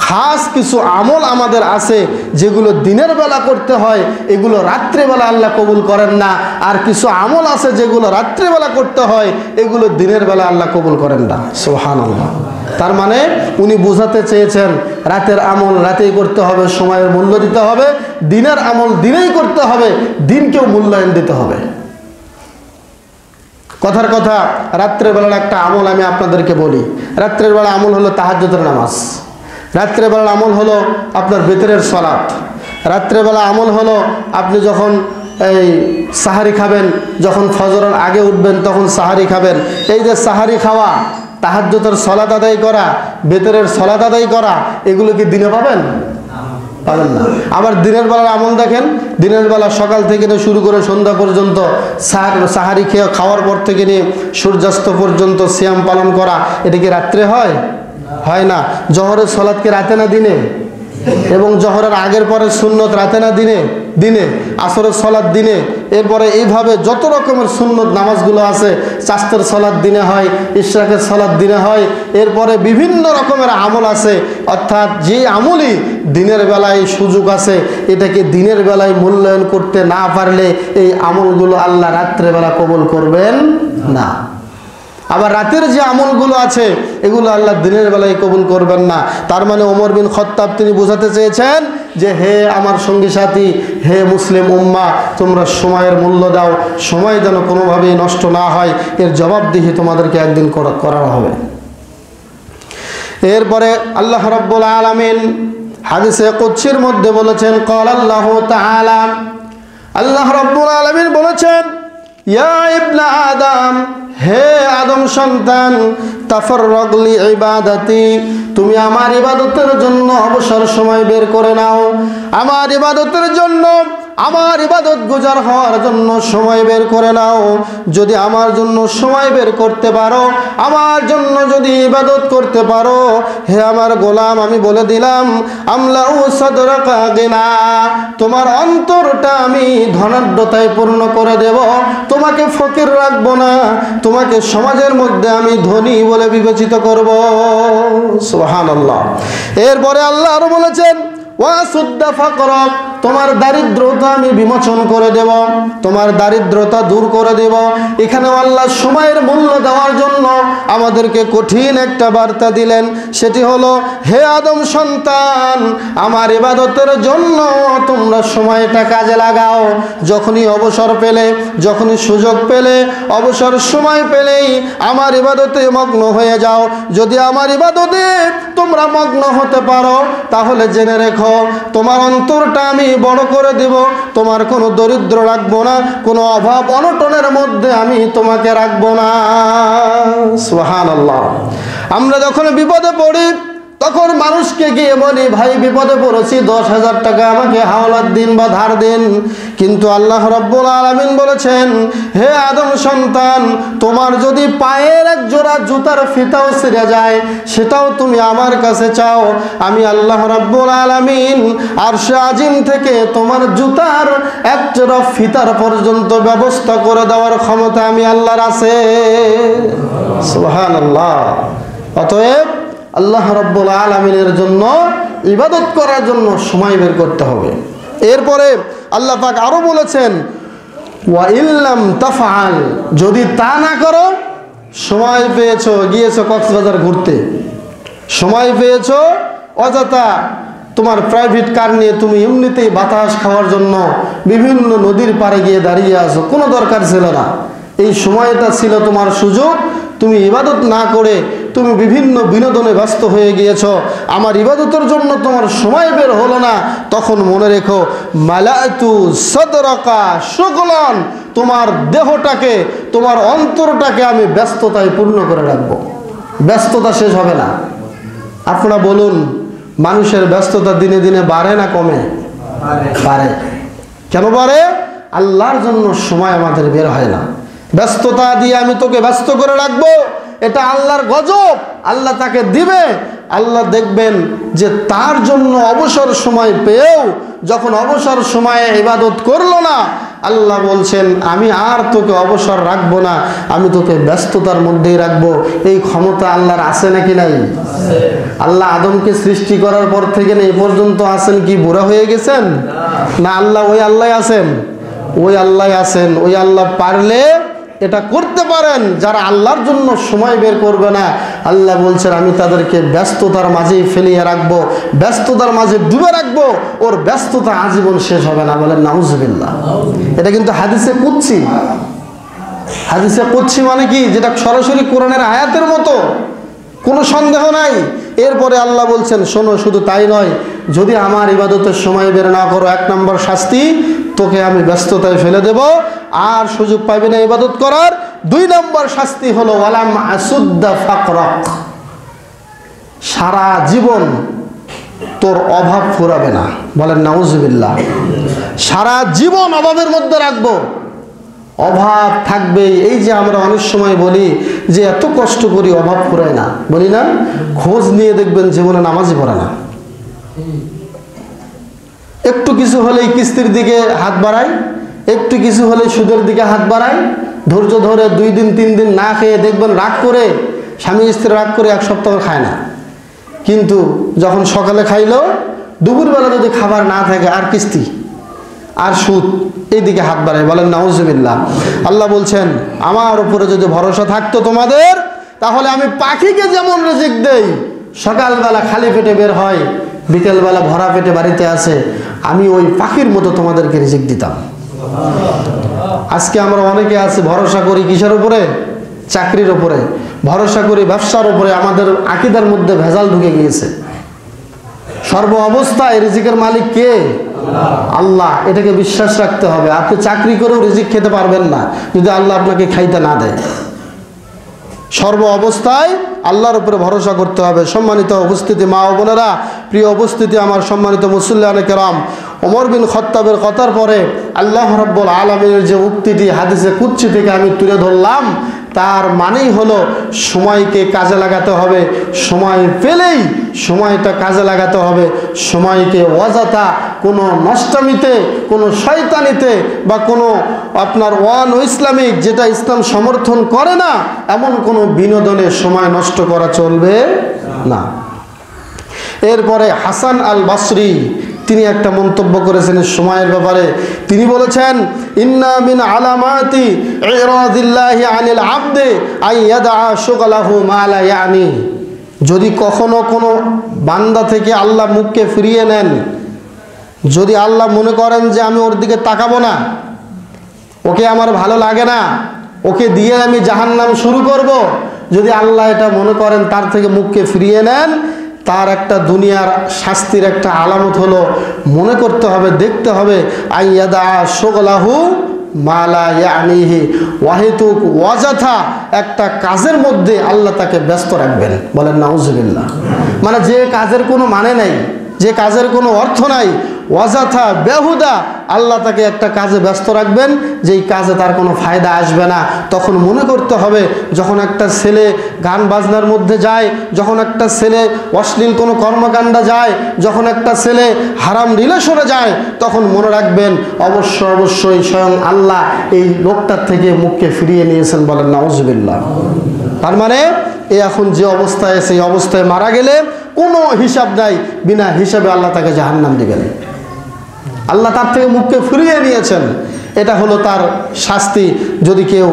খাস কিছু আমল আমাদের আছে, যেগুলো দিনের বেলা করতে হয়, এগুলো রাত্রেবেলা আল্লাহ কবুল করেন না। আর কিছু আমল আছে যেগুলো রাত্রেবেলা করতে হয়, এগুলো দিনের বেলা আল্লাহ কবুল করেন না। সুবহানাল্লাহ। তার মানে উনি বোঝাতে চেয়েছেন, রাতের আমল রাতেই করতে হবে, সময়ের মূল্য দিতে হবে, দিনের আমল দিনেই করতে হবে, দিনকেও মূল্যায়ন দিতে হবে। কথার কথা, রাত্রেবেলার একটা আমল আমি আপনাদেরকে বলি। রাত্রের বেলা আমল হলো তাহাজ্জুদের নামাজ। রাত্রেবেলার আমল হলো আপনার ভিতরের সালাত। রাত্রেবেলা আমল হলো আপনি যখন এই সাহারি খাবেন, যখন ফজরের আগে উঠবেন তখন সাহারি খাবেন। এই যে সাহারি খাওয়া, তাহাজ্জুদের সালাত আদায় করা, ভিতরের সালাত আদায় করা, এগুলো কি দিনে পাবেন? পাবেন না। আবার দিনের বেলার আমল দেখেন, দিনের বেলা সকাল থেকে নিয়ে শুরু করে সন্ধ্যা পর্যন্ত সাহারি খেয়ে খাওয়ার পর থেকে নিয়ে সূর্যাস্ত পর্যন্ত সিয়াম পালন করা, এটা কি রাত্রে হয়? হয় না। জোহরের সালাত কি রাতে না দিনে? এবং জোহরের আগের পরে সুন্নত রাতে না দিনে? দিনে। আসরের সালাত দিনে। এরপরে এইভাবে যত রকমের সুন্নত নামাজগুলো আছে, চাস্তের সালাত দিনে হয়, ইশরাকের সালাত দিনে হয়। এরপরে বিভিন্ন রকমের আমল আছে, অর্থাৎ যে আমলই দিনের বেলায় সুযোগ আছে, এটাকে দিনের বেলায় মূল্যায়ন করতে না পারলে এই আমলগুলো আল্লাহ রাত্রেবেলা কবুল করবেন না। আবার রাতের যে আমলগুলো আছে, এগুলো আল্লাহ দিনের বেলায় কবুল করবেন না। তার মানে ওমর বিন খাত্তাব তিনি বোঝাতে চেয়েছেন যে, হে আমার সঙ্গী সাথী, হে মুসলিম উম্মাহ, তোমরা সময়ের মূল্য দাও, সময় যেন কোনোভাবেই নষ্ট না হয়, এর জবাবদিহি তোমাদেরকে একদিন করা হবে। এরপরে আল্লাহ রাব্বুল আলামিন হাদিসে কুদসির মধ্যে বলেছেন, ক্বাল আল্লাহু তাআলা, আল্লাহ রাব্বুল আলামিন বলেছেন, ইয়া ইবনা আদম, হে আদম সন্তান, তাফাররাগ লি ইবাদাতি, তুমি আমার ইবাদতের জন্য অবসর সময় বের করে নাও। আমার ইবাদতের জন্য, আমার ইবাদত গুজার হওয়ার জন্য সময় বের করে নাও। যদি আমার জন্য সময় বের করতে পারো, আমার জন্য যদি ইবাদত করতে পারো, হে আমার গোলাম, আমি বলে দিলাম, আমলাউ সাদরাকা গিনা, তোমার অন্তরটা আমি ধনাঢ্যতায় পূর্ণ করে দেব, তোমাকে ফকির রাখবো না, তোমাকে সমাজের মধ্যে আমি ধনী বলে বিবেচিত করব। সুবহানাল্লাহ। এরপরে আল্লাহ আরো বলেছেন, ওয়াসুদ্দা ফাকরাক, তোমার দারিদ্রতা আমি বিমোচন করে দেব, তোমার দারিদ্রতা দূর করে দেব। এখানে আল্লাহ সময়ের মূল্য দেওয়ার জন্য আমাদেরকে কঠিন একটা বার্তা দিলেন, সেটি হলো, হে আদম সন্তান, আমার ইবাদতের জন্য তোমরা সময়টা কাজে লাগাও। যখনই অবসর পেলে, যখনই সুযোগ পেলে, অবসর সময় পেলেই আমার ইবাদতে মগ্ন হয়ে যাও। যদি আমার ইবাদতে তোমরা মগ্ন হতে পারো, তাহলে জেনে রেখো তোমার অন্তরটা আমি বড় করে দেব, তোমার কোনো দরিদ্র রাখবো না, কোনো অভাব অনটনের মধ্যে আমি তোমাকে রাখবো না। সুবহানাল্লাহ। আমরা যখন বিপদে পড়ি তখন মানুষকে গিয়ে বলি, ভাই বিপদে পড়েছি, 10,000 টাকা আমাকে হাওলাত দিন বা ধার দিন। কিন্তু আল্লাহ রাব্বুল আলামিন বলেছেন, হে আদম সন্তান, তোমার যদি পায়ের এক জোড়া জুতার ফিতাও ছিঁড়ে যায়, সেটাও তুমি আমার কাছে চাও। আমি আল্লাহ রাব্বুল আলামিন আরশে আজিম থেকে তোমার জুতার এক জোড়া ফিতার পর্যন্ত ব্যবস্থা করে দেওয়ার ক্ষমতা আমি আল্লাহর আছে। সুবহানাল্লাহ। অতএব আল্লাহ রাব্বুল আলামিনের জন্য ইবাদত করার জন্য সময় বের করতে হবে। এরপরে আল্লাহ পাক আরো বলেছেন, ওয়া ইল্লাম তাফআল, যদি তা না করো, সময় পেয়েছো, গিয়েছো কক্সবাজার ঘুরতে, সময় পেয়েছো অযথা তোমার প্রাইভেট কার নিয়ে তুমি এমনিতেই বাতাস খাওয়ার জন্য বিভিন্ন নদীর পাড়ে গিয়ে দাঁড়িয়ে আছো, কোনো দরকার ছিল না। এই সময়টা ছিল তোমার সুযোগ, তুমি ইবাদত না করে তুমি বিভিন্ন বিনোদনে ব্যস্ত হয়ে গিয়েছ, আমার ইবাদতের জন্য তোমার সময় বের হলো না। তখন মনে রেখো, মালাতু সাদরাকা শুগলান, তোমার দেহটাকে, তোমার অন্তরটাকে আমি ব্যস্ততায় পূর্ণ করে রাখবো। ব্যস্ততা শেষ হবে না। আপনারা বলুন, মানুষের ব্যস্ততা দিনে দিনে বাড়ে না কমে? বাড়ে। কেন বাড়ে? আল্লাহর জন্য সময় আমাদের বের হয় না। ব্যস্ততা দিয়ে আমি তোকে ব্যস্ত করে রাখবো, এটা আল্লাহর গজব। আল্লাহ তাকে দিবে, আল্লাহ দেখবেন যে তার জন্য অবসর সময় পেয়েও যখন অবসর সময়ে ইবাদত করলো না, আল্লাহ বলছেন আমি আর তোকে অবসর রাখবো না, আমি তোকে ব্যস্ততার মধ্যেই রাখবো। এই ক্ষমতা আল্লাহর আছে নাকি নাই? আল্লাহ আদমকে সৃষ্টি করার পর থেকে এই পর্যন্ত আছেন কি বুড়া হয়ে গেছেন? না, আল্লাহ ওই আল্লাহ আছেন, ওই আল্লাহ আছেন। ওই আল্লাহ পারলে এটা করতে পারেন। যারা আল্লাহর জন্য সময় বের করবে না, আল্লাহ বলছেন আমি তাদেরকে ব্যস্ততার মাঝেই ফেলিয়ে রাখবো, ব্যস্ততার মাঝে ডুবে রাখবো, ওর ব্যস্ততা আজীবন শেষ হবে না। বলেন নাউজুবিল্লাহ। এটা কিন্তু হাদিসে কুদসি। হাদিসে কুদসি মানে কি? যেটা সরাসরি কোরআনের আয়াতের মতো, কোনো সন্দেহ নাই। এরপরে আল্লাহ বলছেন, শোনো, শুধু তাই নয়, যদি আমার ইবাদতের সময় বের না করো, 1 নম্বর শাস্তি, তোকে আমি ব্যস্ততায় ফেলে দেব, আর সুযোগ পাবি না ইবাদত করার। 2 নম্বর শাস্তি হলো ওয়ালাম আসুদ্দা ফাকরাক, সারা জীবন তোর অভাব ফুরাবে না। বলেন নাউজুবিল্লাহ। সারা জীবন অভাবের মধ্যে রাখবো, অভাব থাকবেই। এই যে আমরা অনেক সময় বলি যে এত কষ্ট করি, অভাব ফুরায় না, বলি না? খোঁজ নিয়ে দেখবেন জীবনে নামাজই পড়ে না। একটু কিছু হলেই কিস্তির দিকে হাত বাড়াই, একটু কিছু হলে সুদের দিকে হাত বাড়াই, ধৈর্য ধরে 2 দিন 3 দিন না খেয়ে দেখবেন রাগ করে, স্বামী স্ত্রী রাগ করে 1 সপ্তাহ খায় না। কিন্তু যখন সকালে খাইলো, দুপুরবেলা যদি খাবার না থাকে, আর কিস্তি আর সুদ, এইদিকে হাত বাড়ায়। বলেন নাউজুবিল্লাহ। আল্লাহ বলছেন আমার উপরে যদি ভরসা থাকতো তোমাদের, তাহলে আমি পাখিকে যেমন রিজিক দেই, সকালবেলা খালি পেটে বের হয়, বিকেলবেলা ভরা পেটে বাড়িতে আসে, আমি ওই পাখির মতো তোমাদেরকে রিজিক দিতাম। আজকে আমরা অনেকে আছি ভরসা করি কিসের উপরে? চাকরির উপরে ভরসা করি, ব্যবসার উপরে। আমাদের আকীদার মধ্যে ভেজাল ঢুকে গিয়েছে। সর্ব অবস্থায় রিজিকের মালিক কে? আল্লাহ। এটাকে বিশ্বাস রাখতে হবে। আপনি চাকরি করেও রিজিক খেতে পারবেন না যদি আল্লাহ আপনাকে খাইতে না দেয়। সর্ব অবস্থায় আল্লাহর উপরে ভরসা করতে হবে। সম্মানিত উপস্থিতি মা ও বোনেরা, প্রিয় উপস্থিতি, আমার সম্মানিত মুসল্লিয়ানে কেরাম, ওমর বিন খাত্তাবের কথার পরে আল্লাহ রাব্বুল আলামিনের যে উক্তিটি হাদিসে কুদসি থেকে আমি তুলে ধরলাম, তার মানেই হলো সময়কে কাজে লাগাতে হবে। সময় পেলেই সময়টা কাজে লাগাতে হবে। সময়কে অযথা কোনো নষ্টামিতে, কোনো শয়তানিতে বা কোনো আপনার ইসলামিক, যেটা ইসলাম সমর্থন করে না, এমন কোনো বিনোদনে সময় নষ্ট করা চলবে না। এরপরে হাসান আল বসরি তিনি একটা মন্তব্য করেছেন সময়ের ব্যাপারে। তিনি বলেছেন, ইন্না মিন আলামাতি ইরাদিল্লাহি আনিল আবদি আইয়াদা শুগলাহু মা লা ইয়ানি। যদি কখনো কোনো বান্দা থেকে আল্লাহ মুখকে ফিরিয়ে নেন, যদি আল্লাহ মনে করেন যে আমি ওর দিকে তাকাবো না, ওকে আমার ভালো লাগে না, ওকে দিয়ে আমি জাহান্নাম শুরু করব, যদি আল্লাহ এটা মনে করেন, তার থেকে মুখকে ফিরিয়ে নেন, তার একটা দুনিয়ার শাস্তির একটা আলামত হলো মনে করতে হবে, দেখতে হবে আইয়াদা শুগলাহু মা লা ইয়ানিহি, ওয়াহিতুক ওয়াজাথা একটা কাজের মধ্যে আল্লাহ তাকে ব্যস্ত রাখবেন। বলেন নাউজুবিল্লাহ। মানে যে কাজের কোনো মানে নাই, যে কাজের কোনো অর্থ নাই, ওয়াজাথা বেহুদা, আল্লাহ তাকে একটা কাজে ব্যস্ত রাখবেন যেই কাজে তার কোনো ফায়দা আসবে না। তখন মনে করতে হবে, যখন একটা ছেলে গান বাজনার মধ্যে যায়, যখন একটা ছেলে অশ্লীল কোনো কর্মকাণ্ডে যায়, যখন একটা ছেলে হারাম রিলেশনে যায়, তখন মনে রাখবেন অবশ্যই স্বয়ং আল্লাহ এই লোকটার থেকে মুখকে ফিরিয়ে নিয়েছেন। বলেন নাউজুবিল্লাহ। তার মানে এ এখন যে অবস্থায়, সেই অবস্থায় মারা গেলে কোনো হিসাব নাই, বিনা হিসাবে আল্লাহ তাকে জাহান্নাম দিবেন। আল্লাহ তার থেকে মুখকে ফিরিয়ে নিয়েছেন, এটা হলো তার শাস্তি। যদি কেউ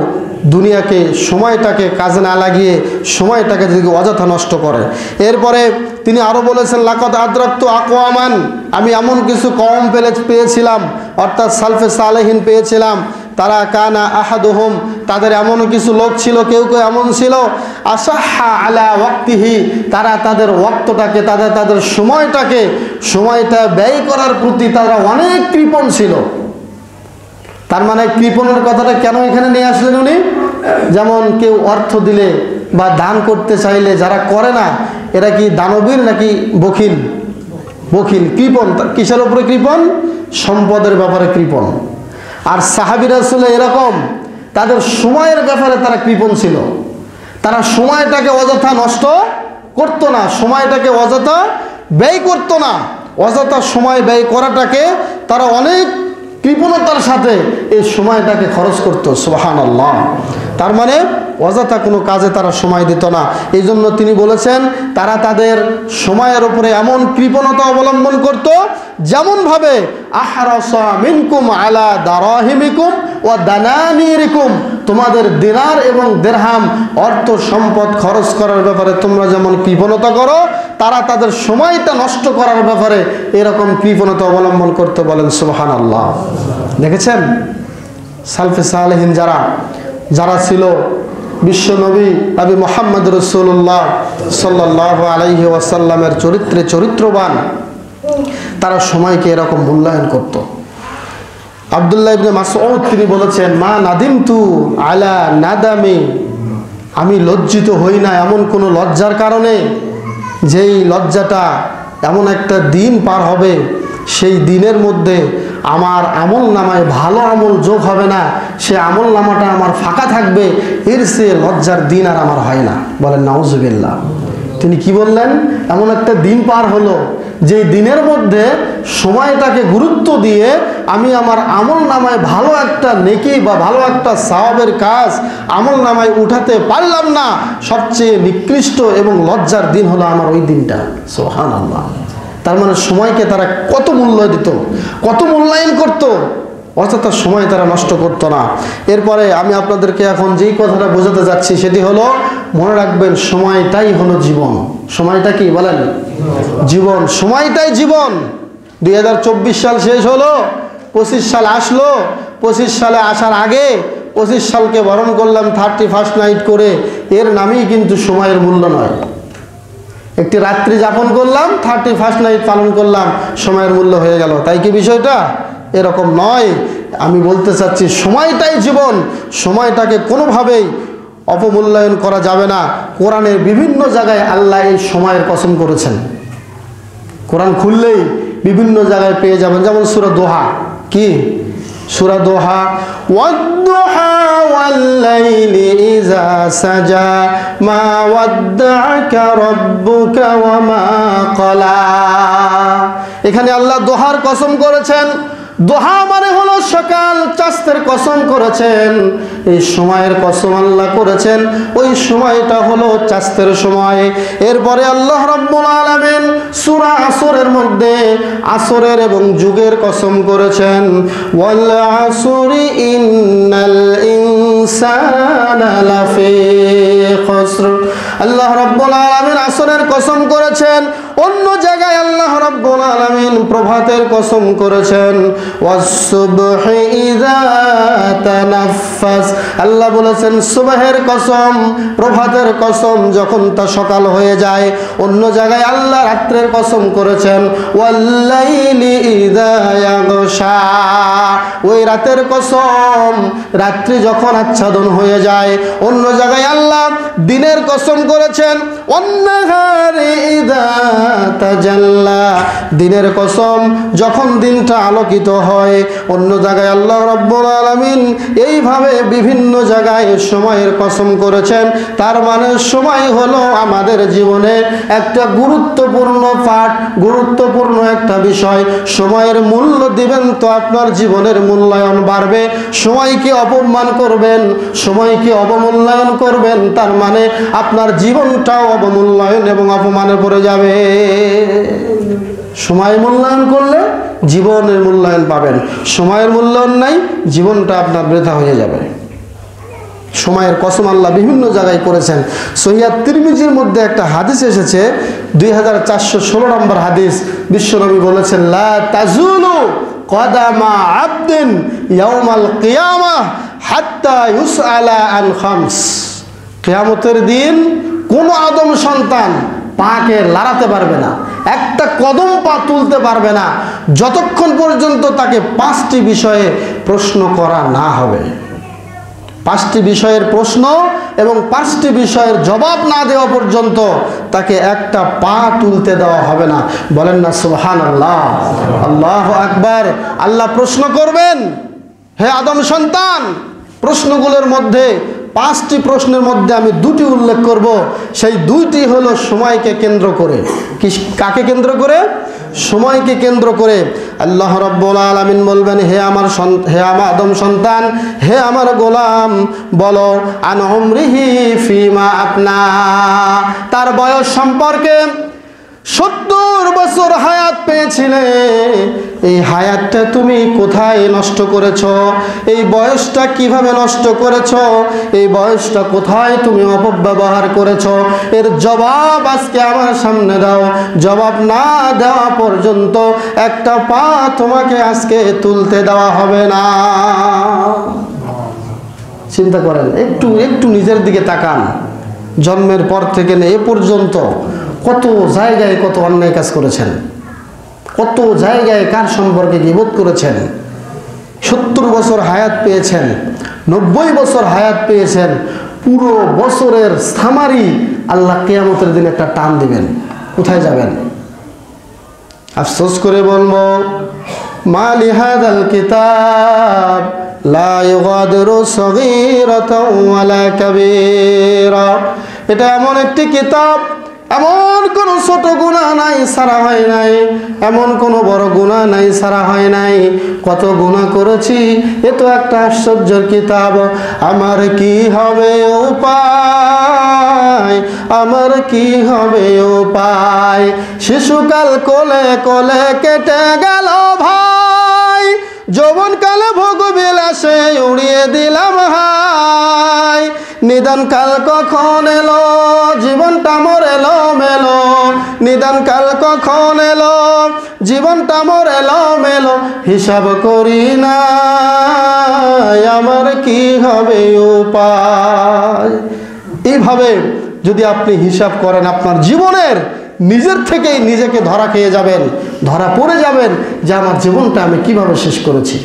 দুনিয়াকে সময়টাকে কাজে না লাগিয়ে সময়টাকে যদি অযথা নষ্ট করে। এরপরে তিনি আরও বলেছেন, লাকাদ আদরাকতু আকওয়ামান, আমি এমন কিছু কওম পেয়েছিলাম, অর্থাৎ সালফে সালেহিন পেয়েছিলাম, তারা কানা আহাদুহুম, তাদের এমন কিছু লোক ছিল, কেউ কেউ এমন ছিল, আসাহা আলা ওয়াক্তিহি, তারা তাদের ওয়াক্তটাকে, তাদের সময়টা ব্যয় করার প্রতি তারা অনেক কৃপণ ছিল। তার মানে কৃপণের কথাটা কেন এখানে নিয়ে আসলেন উনি? যেমন কেউ অর্থ দিলে বা দান করতে চাইলে যারা করে না, এরা কি দানবীর নাকি বখিল? বখিল, কৃপণ। কিসের উপরে কৃপণ? সম্পদের ব্যাপারে কৃপণ। আর সাহাবীরা ছিল এরকম, তাদের সময়ের ব্যাপারে তারা কৃপণ ছিল। তারা সময়টাকে অযথা নষ্ট করতো না, সময়টাকে অযথা ব্যয় করতো না। অযথা সময় ব্যয় করাটাকে তারা অনেক কৃপণতার সাথে এই সময়টাকে খরচ করতো। সুবহানাল্লাহ। তার মানে অযথা কোনো কাজে তারা সময় দিত না। এই জন্য তিনি বলেছেন, তারা তাদের সময়ের উপরে এমন কৃপণতা অবলম্বন করত, যেমনভাবে আহরাসা মিনকুম আলা দারাহিমিকুম ওয়া দানানিরিকুম, তোমাদের দিনার এবং দিরহাম অর্থ সম্পদ খরচ করার ব্যাপারে তোমরা যেমন কৃপণতা করো, তারা তাদের সময়টা নষ্ট করার ব্যাপারে এরকম কৃপণতা অবলম্বন করতে। বলেন সুবহানাল্লাহ। দেখেছেন সালফে সালেহিন যারা ছিল, বিশ্বনবী নবী মুহাম্মদ রাসূলুল্লাহ সাল্লাল্লাহু আলাইহি ওয়াসাল্লামের চরিত্রবান, তারা সময়কে এরকম মূল্যায়ন করত। আব্দুল্লাহ ইবনে মাসউদ তিনি বলেছেন, মা নাদিমতু আলা নাদামি, আমি লজ্জিত হই না এমন কোনো লজ্জার কারণে, যেই লজ্জাটা এমন একটা দিন পার হবে, সেই দিনের মধ্যে আমার আমল নামায় ভালো আমল যোগ হবে না, সে আমল নামাটা আমার ফাঁকা থাকবে, এর সে লজ্জার দিন আর আমার হয় না। বলেন নাউজুবিল্লাহ। তিনি কি বললেন? এমন একটা দিন পার হলো, যে দিনের মধ্যে সময়টাকে গুরুত্ব দিয়ে আমি আমার আমল নামায় ভালো একটা নেকি বা ভালো একটা সওয়াবের কাজ আমল নামায় উঠাতে পারলাম না, সবচেয়ে নিকৃষ্ট এবং লজ্জার দিন হলো আমার ওই দিনটা। সুবহানাল্লাহ। তার মানে সময়কে তারা কত মূল্য দিত, কত মূল্যায়ন করত, অযথা সময় তারা নষ্ট করতো না। এরপরে আমি আপনাদেরকে এখন যেই কথাটা বোঝাতে যাচ্ছি সেটি হলো, মনে রাখবেন সময়টাই হলো জীবন। সময়টা কি বলেন? জীবন। সময়টাই জীবন। 2024 সাল শেষ হলো, 25 সাল আসলো, 25 সালে আসার আগে 25 সালকে বরণ করলাম 31st নাইট করে, এর নামেই কিন্তু সময়ের মূল্য নয়। একটি রাত্রি যাপন করলাম, 31st নাইট পালন করলাম, সময়ের মূল্য হয়ে গেল, তাই কি বিষয়টা? এরকম নয়। আমি বলতে চাচ্ছি সময়টাই জীবন, সময়টাকে কোনোভাবেই অপমূল্যায়ন করা যাবে না। কোরআনের বিভিন্ন জায়গায় আল্লাহ এই সময়ের কসম করেছেন। কোরআন খুললেই বিভিন্ন জায়গায় পেয়ে যাবেন, যেমন সূরা দোহা। কি সূরা দোহা? ওয়াদ-দুহা ওয়াল-লাইলি ইযা সাজা মা ওয়াদ্দাআকা রাব্বুকা ওয়া মা ক্বালা। এখানে আল্লাহ দোহার কসম করেছেন। দোহা মানে হলো সকাল, চাঁদের কসম করেছেন। এই সময়ের কসম আল্লাহ করেছেন, ওই সময়টা হলো চাঁদের সময়। এরপরে আল্লাহ রাব্বুল আলামিন সূরা আসরের মধ্যে আসরের এবং যুগের কসম করেছেন, ওয়াল আসরি ইন্নাল ইনসানা লাফি খুসর। আল্লাহ রাব্বুল আলামিন আসরের কসম করেছেন। অন্য জায়গায় আল্লাহ রাব্বুল আলামিন প্রভাতের কসম করেছেন, ওয়াস-সুবহি ইযা তানাফফাস। আল্লাহ বলেছেন সুবহের কসম, প্রভাতের কসম যখন তা সকাল হয়ে যায়। অন্য জায়গায় আল্লাহ রাত্রের কসম করেছেন, ওয়াল-লাইলি ইযা ইয়াগশা। ওই রাতের কসম, রাত্রি যখন আচ্ছাদন হয়ে যায়। অন্য জায়গায় আল্লাহ দিনের কসম করেছেন, ওয়ান-নাহারি ইযা তাজাল্লা। দিনের কসম যখন দিনটা আলোকিত হয়। অন্য জায়গায় আল্লাহ রাব্বুল আলামিন এইভাবে বিভিন্ন জায়গায় সময়ের কসম করেছেন। তার মানে সময় হলো আমাদের জীবনে একটা গুরুত্বপূর্ণ পাঠ, গুরুত্বপূর্ণ একটা বিষয়। সময়ের মূল্য দিবেন তো আপনার জীবনের মূল্যায়ন বাড়বে। সময়কে অপমান করবেন, সময়কে অবমূল্যায়ন করবেন, তার মানে আপনার জীবনটাও অবমূল্যায়ন এবং অপমানে পড়ে যাবে। সময় মূল্যায়ন করলে জীবনের মূল্যায়ন পাবেন, সময়ের মূল্যায়ন নাই, জীবনটা আপনার বৃথা হয়ে যাবে। সময়ের কসম আল্লাহ বিভিন্ন জায়গায় করেছেন। সহিহ তিরমিজির মধ্যে একটা হাদিস এসেছে, 2416 নম্বর হাদিস। বিশ্বনবী বলেছেন, লা তাজুলু কদামা আবদিন ইয়াউমাল কিয়ামাহ হাত্তা ইউসআলা আন খামস। কিয়ামতের দিন কোন আদম সন্তান পাকে লড়াতে পারবে না, একটা কদম পা তুলতে পারবে না, যতক্ষণ পর্যন্ত তাকে 5টি বিষয়ে প্রশ্ন করা না হবে। 5টি বিষয়ের প্রশ্ন এবং 5টি বিষয়ের জবাব না দেওয়া পর্যন্ত তাকে একটা পা তুলতে দেওয়া হবে না। বলেন না সুবহানাল্লাহ, আল্লাহু আকবার। আল্লাহ প্রশ্ন করবেন, হে আদম সন্তান, প্রশ্নগুলোর মধ্যে 5টি প্রশ্নের মধ্যে আমি 2টি উল্লেখ করব। সেই 2টি হলো সময়কে কেন্দ্র করে। কাকে কেন্দ্র করে? সময়কে কেন্দ্র করে। আল্লাহ রাব্বুল আলামিন বলবেন, হে আমার আদম সন্তান, হে আমার গোলাম, বলো আন উমরিহি ফিমা আপনা। তার বয়স সম্পর্কে 70 বছর হায়াত পেয়েছিলে, এই হায়াতটা তুমি কোথায় নষ্ট করেছ? এই বয়সটা কিভাবে নষ্ট করেছ? এই বয়সটা কোথায় তুমি অপব্যবহার করেছ? এর জবাব আজকে আমার সামনে দাও। জবাব না দেওয়া পর্যন্ত একটা পা তোমাকে আজকে তুলতে দেওয়া হবে না। চিন্তা করেন, একটু নিজের দিকে তাকান। জন্মের পর থেকে এ পর্যন্ত কত জায়গায় কত অন্যায় কাজ করেছেন, কত জায়গায় কার সম্পর্কে গীবত করেছেন। 70 বছর হায়াত পেয়েছেন, 90 বছর হায়াত পেয়েছেন। পুরো বছরের সামারি আল্লাহ কিয়ামতের দিন একটা টান দিবেন। কোথায় যাবেন? আফসোস করে বলবো, মা লিহাদাল কিতাব লা ইউগাদিরু সগীরাতাও ওয়ালা কাবীরা। এটা এমন একটি কিতাব, এমন কোনো ছোট গুনাহ নাই সারা হয় নাই, এমন কোনো বড় গুনাহ নাই সারা হয় নাই। কত গুনাহ করেছি, এ তো একটা আশ্চর্যের কিতাব। আমার কি হবে উপায়, আমার কি হবে উপায়? শিশুকাল কোলে কোলে কেটে গেল ভাই, যৌবনকালে ভোগ বিলাসে উড়িয়ে দিলাম হাই। নিদানকাল কখন এলো, জীবনটা মোর এলো মেলো। নিদানকাল কখন এলো, জীবনটা মোর এলো মেলো। হিসাব করি না, আমার কি হবে উপায়? এইভাবে যদি আপনি হিসাব করেন, আপনার জীবনের নিজের থেকেই নিজেকে ধরা খেয়ে যাবেন, ধরা পড়ে যাবেন যে আমার জীবনটা আমি কিভাবে শেষ করেছি।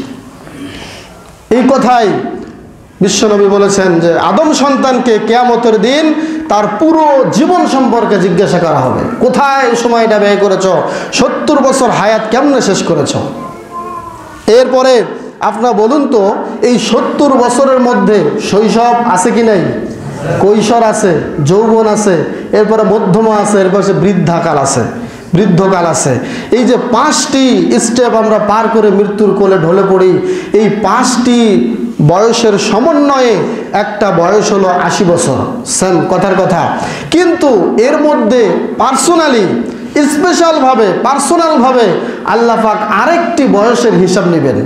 এই কথাই বিশ্বনবী বলেছেন যে আদম সন্তানকে কিয়ামতের দিন তার পুরো জীবন সম্পর্কে জিজ্ঞাসা করা হবে। কোথায় সময়টা ব্যয় করেছ? 70 বছর হায়াত কেমনে শেষ করেছ? এরপরে আপনারা বলুন তো, এই 70 বছরের মধ্যে শৈশব আছে কি নাই? কৈশোর আছে, যৌবন আছে, এরপরে মধ্যমা আছে, এরপরে বৃদ্ধাকাল আছে, বৃদ্ধকাল আছে। এই যে 5টি স্টেপ আমরা পার করে মৃত্যুর কোলে ঢলে পড়ি, এই 5টি বয়সের সমন্বয়ে একটা বয়স হলো 80 বছর। সেম কথার কথা। কিন্তু এর মধ্যে পার্সোনালি স্পেশালভাবে পার্সোনালভাবে আল্লাহ পাক আরেকটি বয়সের হিসাব নেবেন,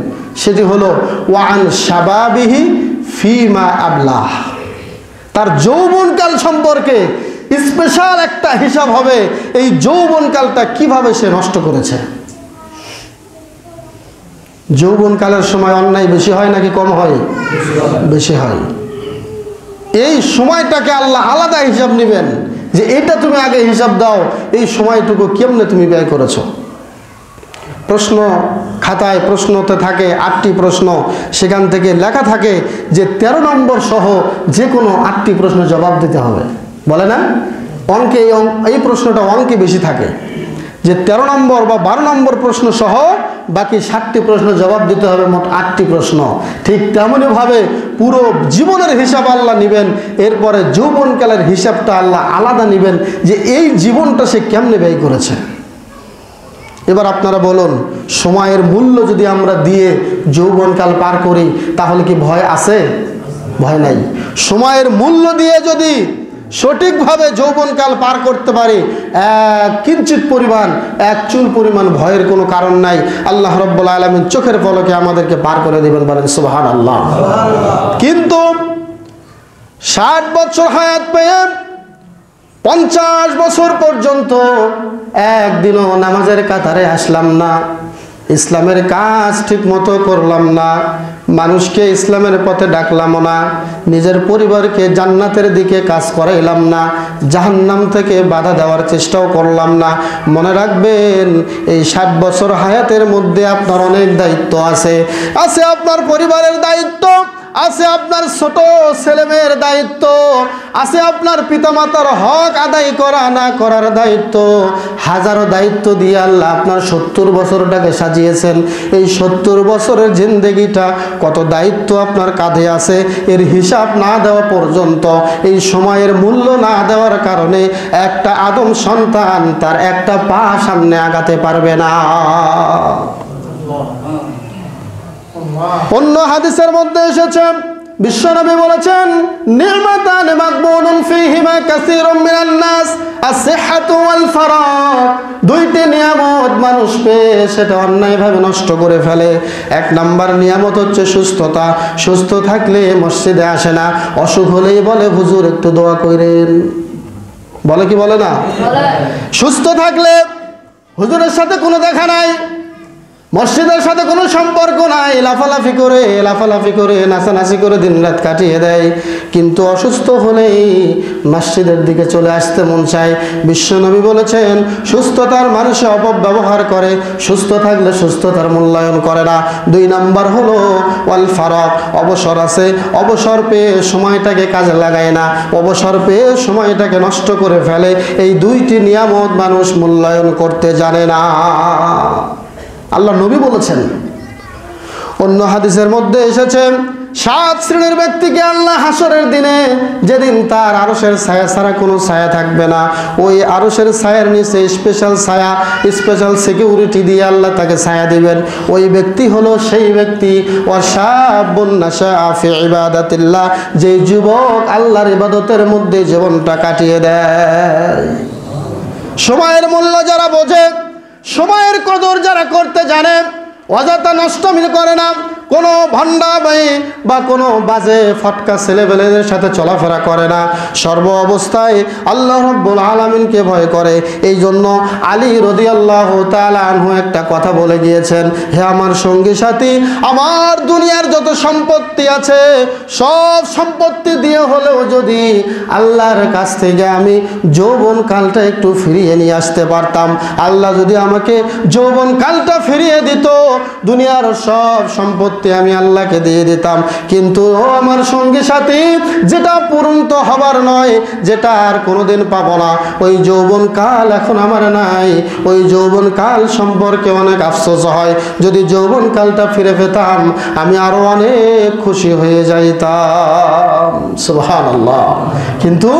সেটি হলো ওয়ান শাবাবিহি ফিমা আবলাহ। তার যৌবনকাল সম্পর্কে স্পেশাল একটা হিসাব হবে, এই যৌবনকালটা কিভাবে সে নষ্ট করেছে। যৌবনকালের সময় অন্যায় বেশি হয় নাকি কম হয়? বেশি হয়। এই সময়টাকে আল্লাহ আলাদা হিসাব নেবেন, যে এটা তুমি আগে হিসাব দাও, এই সময়টুকু কেমনে তুমি ব্যয় করেছো। প্রশ্ন খাতায় প্রশ্নতে থাকে 8টি প্রশ্ন, সেখান থেকে লেখা থাকে যে 13 নম্বর সহ যে কোনো 8টি প্রশ্ন জবাব দিতে হবে। বলে না অঙ্কে, এই প্রশ্নটা অঙ্কে বেশি থাকে যে 13 নম্বর বা 12 নম্বর প্রশ্ন সহ বাকি 60টি প্রশ্ন জবাব দিতে হবে, মোট 8টি প্রশ্ন। ঠিক তেমনইভাবে পুরো জীবনের হিসাব আল্লাহ নেবেন, এরপরে যৌবনকালের হিসাবটা আল্লাহ আলাদা নেবেন, যে এই জীবনটা সে কেমনে ব্যয় করেছে। এবার আপনারা বলুন, সময়ের মূল্য যদি আমরা দিয়ে যৌবনকাল পার করি তাহলে কি ভয় আছে? ভয় নাই। সময়ের মূল্য দিয়ে যদি সঠিকভাবে যৌবনকাল পার করতে পারি, এক কিঞ্চিত পরিমাণ, এক চুল পরিমাণ ভয়ের কোনো কারণ নাই। আল্লাহ রাব্বুল আলামিন চোখের পলকে আমাদেরকে পার করে দিবেন, বলেন সুবহানাল্লাহ। কিন্তু 60 বছর হায়াত পেয়ে 50 বছর পর্যন্ত একদিনও নামাজের কাতারে আসলাম না, ইসলামের কাজ ঠিক মতো করলাম না, মানুষকে ইসলামের পথে ডাকলাম না, নিজের পরিবারকে জান্নাতের দিকে কাজ করাইলাম না, জাহান্নাম থেকে বাধা দেওয়ার চেষ্টাও করলাম না। মনে রাখবেন, এই 60 বছর হায়াতের মধ্যে আপনার অনেক দায়িত্ব আছে। আছে আপনার পরিবারের দায়িত্ব, আছে আপনার ছোট ছেলেমেয়ের দায়িত্ব, আছে আপনার পিতামাতার হক আদায় করা না করার দায়িত্ব। হাজারো দায়িত্ব দিয়ে আল্লাহ আপনার 70 বছরটাকে সাজিয়েছেন। এই 70 বছরের জিন্দেগিটা কত দায়িত্ব আপনার কাঁধে আছে, এর হিসাব না দেওয়া পর্যন্ত, এই সময়ের মূল্য না দেওয়ার কারণে একটা আদম সন্তান তার একটা পা সামনে আগাতে পারবে না। অন্য হাদিসের মধ্যে এসেছে, বিশ্বনবী বলেছেন, নি'মাতান মাগবুনুন ফীহিমা কাসীরুম মিনান নাস আস-সিহহাতু ওয়াল ফারাগ। দুইটি নিয়ামত মানুষ পেয়ে সেটা অন্যায়ভাবে নষ্ট করে ফেলে। এক নাম্বার নিয়ামত হচ্ছে সুস্থতা। সুস্থ থাকলে মসজিদে আসে না, অসুখ হলেই বলে হুজুর একটু দোয়া কইরেন। বলে কি বলে না? সুস্থ থাকলে হুজুরের সাথে কোনো দেখা নাই, মসজিদের সাথে কোনো সম্পর্ক নাই, লাফালাফি করে নাচানাচি করে দিনরাত কাটিয়ে দেয়। কিন্তু অসুস্থ হলেই মসজিদের দিকে চলে আসতে মন চায়। বিশ্বনবী বলেছেন, সুস্থতার মানুষে অপব্যবহার করে, সুস্থ থাকলে সুস্থতার মূল্যায়ন করে না। 2 নাম্বার হলো ওয়াল ফারাগ, অবসর আছে, অবসর পেয়ে সময়টাকে কাজে লাগায় না, অবসর পেয়ে সময়টাকে নষ্ট করে ফেলে। এই 2টি নিয়ামত মানুষ মূল্যায়ন করতে জানে না। আল্লাহ নবী বলেছেন। অন্য হাদিসের মধ্যে এসেছে, 7 শ্রেণীর ব্যক্তিকে আল্লাহ হাসরের দিনে, যেদিন তার আরশের ছায়া ছাড়া কোনো ছায়া থাকবে না, ওই আরশের ছায়ার নিচে স্পেশাল ছায়া, স্পেশাল সিকিউরিটি দিয়ে আল্লাহ তাকে ছায়া দিবেন। ওই ব্যক্তি হলো সেই ব্যক্তি, ওয়াশাবুন নাশাআ ফি ইবাদাতিল্লাহ, যে যুবক আল্লাহর ইবাদতের মধ্যে জীবনটা কাটিয়ে দেয়। সময়ের মূল্য যারা বোঝে, সময়ের কদর যারা করতে জানে, অযথা নষ্টমিল করে না, কোনো ভণ্ডা বা কোনো বাজে ফটকা ছেলেবেলেদের সাথে চলাফেরা করে না, সর্ব অবস্থায় আল্লাহ রাব্বুল আলামিনকে ভয় করে। এই জন্য আলী রাদিয়াল্লাহু তাআলা আনহু একটা কথা বলে গিয়েছেন, হে আমার সঙ্গী সাথী, আমার দুনিয়ার যত সম্পত্তি আছে সব সম্পত্তি দিয়ে হলেও যদি আল্লাহর কাছ থেকে আমি যৌবনকালটা একটু ফিরিয়ে নিয়ে আসতে পারতাম, আল্লাহ যদি আমাকে যৌবনকালটা ফিরিয়ে দিত, দুনিয়ার সব সম্পত্তি আমি আল্লাহকে দিয়ে দিতাম। কিন্তু ও আমার সঙ্গী সাথী, যেটা পূরন্ত হবার নয়, যেটা আর কোনোদিন পাবো না, ওই যৌবনকাল এখন আমার নাই। ওই যৌবনকাল সম্পর্কে অনেক আফসোস হয়। যদি যৌবনকালটা ফিরে পেতাম আমি আরো অনেক খুশি হয়ে যাইতাম। সুবহানাল্লাহ। কিন্তু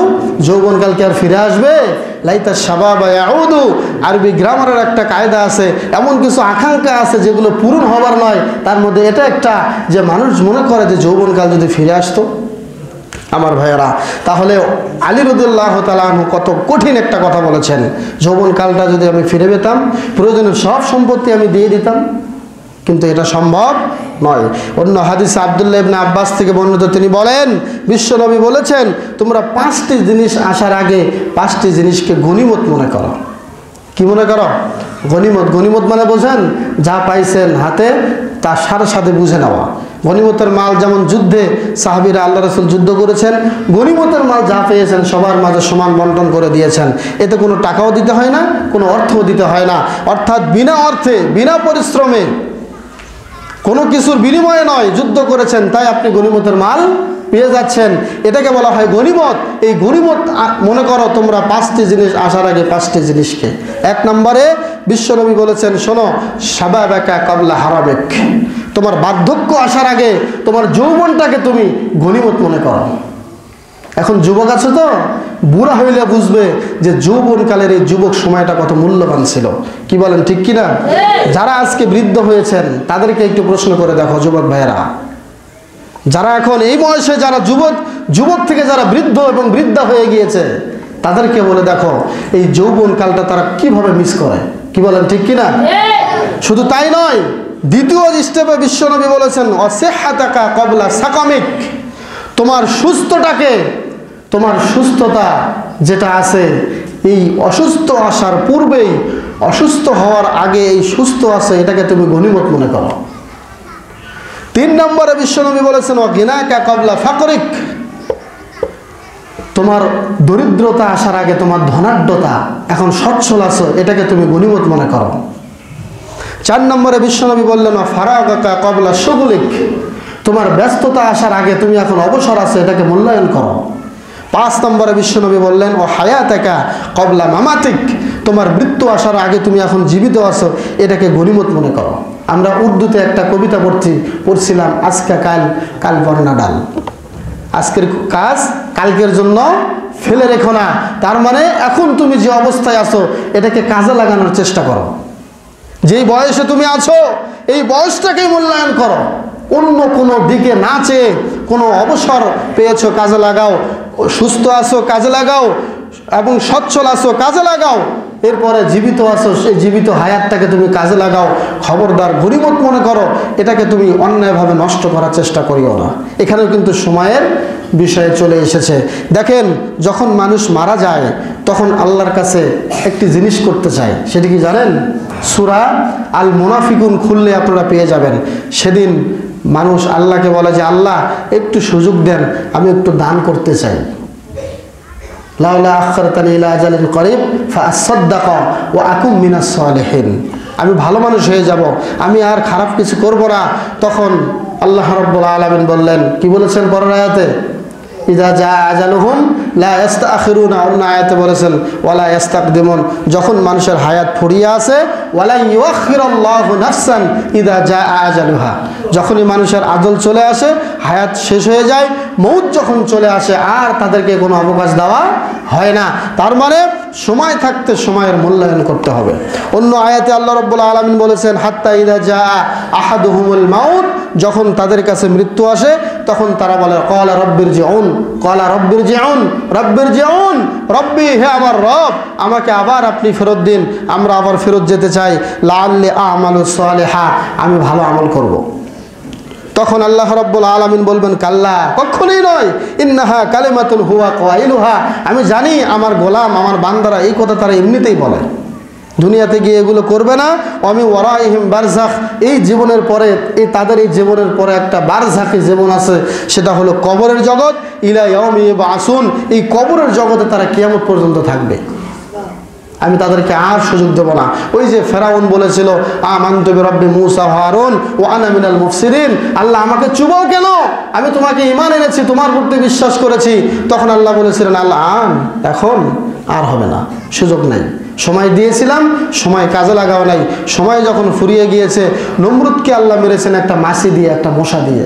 যৌবনকাল কি আর ফিরে আসবে? লাইতা শাবাবা ইয়াউদু, আরবি গ্রামারের একটা কায়দা আছে, এমন কিছু আকাঙ্ক্ষা আছে যেগুলো পূরণ হবার নয়। তার মধ্যে এটা একটা, যে মানুষ মনে করে যে যৌবনকাল যদি ফিরে আসতো, আমার ভাইয়েরা, তাহলে আলী রাদিয়াল্লাহু তাআলা আনহু কত কঠিন একটা কথা বলেছেন, যৌবনকালটা যদি আমি ফিরে পেতাম, প্রয়োজনে সব সম্পত্তি আমি দিয়ে দিতাম, কিন্তু এটা সম্ভব নয়। অন্য হাদিসে আব্দুল্লাহ ইবনে আব্বাস থেকে বর্ণিত, তিনি বলেন বিশ্বনবী বলেছেন, তোমরা 5টি জিনিস আসার আগে 5টি জিনিসকে গনিমত মনে করো। কি মনে করো? গনিমত। গনিমত মানে বোঝেন, যা পাইছেন হাতে তার সাথে সাথে বুঝে নেওয়া। গনিমতের মাল যেমন যুদ্ধে সাহাবীরা আল্লাহ রাসূল যুদ্ধ করেছেন, গনিমতের মাল যা পেয়েছেন সবার মাঝে সমান বন্টন করে দিয়েছেন। এতে কোনো টাকাও দিতে হয় না, কোনো অর্থও দিতে হয় না, অর্থাৎ বিনা অর্থে বিনা পরিশ্রমে কোনো কিছুর বিনিময়ে নয়, যুদ্ধ করেছেন তাই আপনি গনিমতের মাল পেয়ে যাচ্ছেন, এটাকে বলা হয় গনিমত। এই গনিমত মনে করো তোমরা 5টি জিনিস আসার আগে 5টি জিনিসকে। 1 নম্বরে বিশ্বনবী বলেছেন, শোনো, শাবাবাকা ক্বাবলা হারামিক, তোমার বার্ধক্য আসার আগে তোমার যৌবনটাকে তুমি গনিমত মনে করো। এখন যুবক আছে তো, বুড়া হইলে বুঝবে যে যৌবনকালের এই যুবক সময়টা কত মূল্যবান ছিল। কি বলেন, ঠিক কিনা? যারা আজকে বৃদ্ধ হয়েছেন তাদেরকে একটু প্রশ্ন করে দেখো যুবক ভাইয়েরা, যারা এখন এই বয়সে, যারা যুবক থেকে যারা বৃদ্ধ এবং বৃদ্ধা হয়ে গিয়েছে, তাদেরকে বলে দেখো এই যৌবনকালটা তারা কিভাবে মিস করে। কি বলেন, ঠিক কিনা? শুধু তাই নয়, দ্বিতীয় স্টেপে বিশ্বনবী বলেছেন, অসিহ্হাতাকা ক্বাবলা সাকামিক, তোমার সুস্থতাকে, তোমার সুস্থতা যেটা আছে, এই অসুস্থ আসার পূর্বেই, অসুস্থ হওয়ার আগে এই সুস্থ আছে, এটাকে তুমি গনিমত মনে করো। 3 নম্বরে বিশ্বনবী বলেছেন, গিনাকা ক্বাবলা ফাকরিক, তোমার দরিদ্রতা আসার আগে তোমার ধনাঢ্যতা, এখন সচ্ছল আছো, এটাকে তুমি গনিমত মনে করো। 4 নম্বরে বিশ্বনবী বললেন, ফারাগাকা ক্বাবলা শুগলিক, তোমার ব্যস্ততা আসার আগে তুমি এখন অবসর আছো, এটাকে মূল্যায়ন করো। 5 নম্বরে বিশ্বনবী বললেন, হায়াতাকা ক্বাবলা মামাতিক, তোমার মৃত্যু আসার আগে তুমি এখন জীবিত আছো, এটাকে গনিমত মনে করো। আমরা উর্দুতে একটা কবিতা পড়ছিলাম, আজকে কাল বর্ণা ডাল, আজকের কাজ কালকের জন্য ফেলে রেখো না। তার মানে এখন তুমি যে অবস্থায় আছো এটাকে কাজে লাগানোর চেষ্টা করো। যেই বয়সে তুমি আছো এই বয়সটাকে মূল্যায়ন করো, অন্য কোনো দিকে না চেয়ে, কোনো অবসর পেয়েছো কাজে লাগাও, সুস্থ আছো কাজে লাগাও, এবং সচ্ছল আছো কাজে লাগাও, এরপরে জীবিত আছো সেই জীবিত হায়াতটাকে তুমি কাজে লাগাও। খবরদার গনিমত মনে করো, এটাকে তুমি অন্যায়ভাবে নষ্ট করার চেষ্টা করিও না। এখানেও কিন্তু সময়ের বিষয়ে চলে এসেছে। দেখেন, যখন মানুষ মারা যায় তখন আল্লাহর কাছে একটি জিনিস করতে চায়, সেটি কি জানেন? সূরা আল মুনাফিকুন খুললে আপনারা পেয়ে যাবেন। সেদিন মানুষ আল্লাহকে বলে যে, আল্লাহ একটু সুযোগ দেন, আমি একটু দান করতে চাই। লাউলা আখখারতানি ইলা আজালিন করিব ফাআসাদদাক ওয়া আকুম মিনাস সালিহিন, আমি ভালো মানুষ হয়ে যাব, আমি আর খারাপ কিছু করব না। তখন আল্লাহ রাব্বুল আলামিন বললেন, কি বলেছেন পরের আয়াতে? ইযা জা আজালুহুম লা ইস্তাখিরুনা, অন্য আয়াতে বলেছেন ওয়ালা ইস্তাকদিমুন, যখন মানুষের হায়াত ফুরিয়ে আসে, ওয়ালা ইউআখিরুল্লাহু নাফসান ইযা জা আজালুহা, যখনই মানুষের আজল চলে আসে, হায়াত শেষ হয়ে যায়, মৌত যখন চলে আসে, আর তাদেরকে কোনো অবকাশ দেওয়া হয় না। তার মানে সময় থাকতে সময়ের মূল্যায়ন করতে হবে। অন্য আয়াতে আল্লাহ রাব্বুল আলামিন বলেছেন, হাত্তা ইযা জা আহাদুহুমুল মাউত, যখন তাদের কাছে মৃত্যু আসে তখন তারা বলে, ক্বালা রাব্বিরজিউন, ক্বালা রাব্বিরজিউন, রাব্বিরজিউন, রব্বি, হে আমার রব, আমাকে আবার আপনি ফেরত দিন, আমরা আবার ফেরত যেতে চাই, লাআল্লি আমালু সালিহা, আমি ভালো আমল করব। তখন আল্লাহ রাব্বুল আলামিন বলবেন, কাল্লা, কখনোই নয়, ইন্নাহা কালিমাতুন হুয়া কাইলুহা, আমি জানি আমার গোলাম, আমার বান্দারা এই কথা তারা এমনিতেই বলে, দুনিয়াতে গিয়ে এগুলো করবে না। আমি ওয়ারাইহিম বারজাখ, এই জীবনের পরে, তাদের এই জীবনের পরে একটা বারজাখি জীবন আছে, সেটা হলো কবরের জগৎ, ইলা ইয়াউমি ইবআসুন, এই কবরের জগতে তারা কিয়ামত পর্যন্ত থাকবে, আমি তাদেরকে আর সুযোগ দেব না। ওই যে ফেরাউন বলেছিল, আমানতু বিরাব্বি মূসা ওয়া হারুন ওয়া আনা মিনাল মুফসিরিন, আল্লাহ আমাকে চুবাও কেন, আমি তোমাকে ঈমান এনেছি, তোমার প্রতি বিশ্বাস করেছি। তখন আল্লাহ বলেছিলেন, আল্লাহ এখন আর হবে না, সুযোগ নাই, সময় দিয়েছিলাম, সময় কাজে লাগাও নাই, সময় যখন ফুরিয়ে গিয়েছে, নমরুদকে আল্লাহ মেরেছেন একটা মাছি দিয়ে, একটা মশা দিয়ে।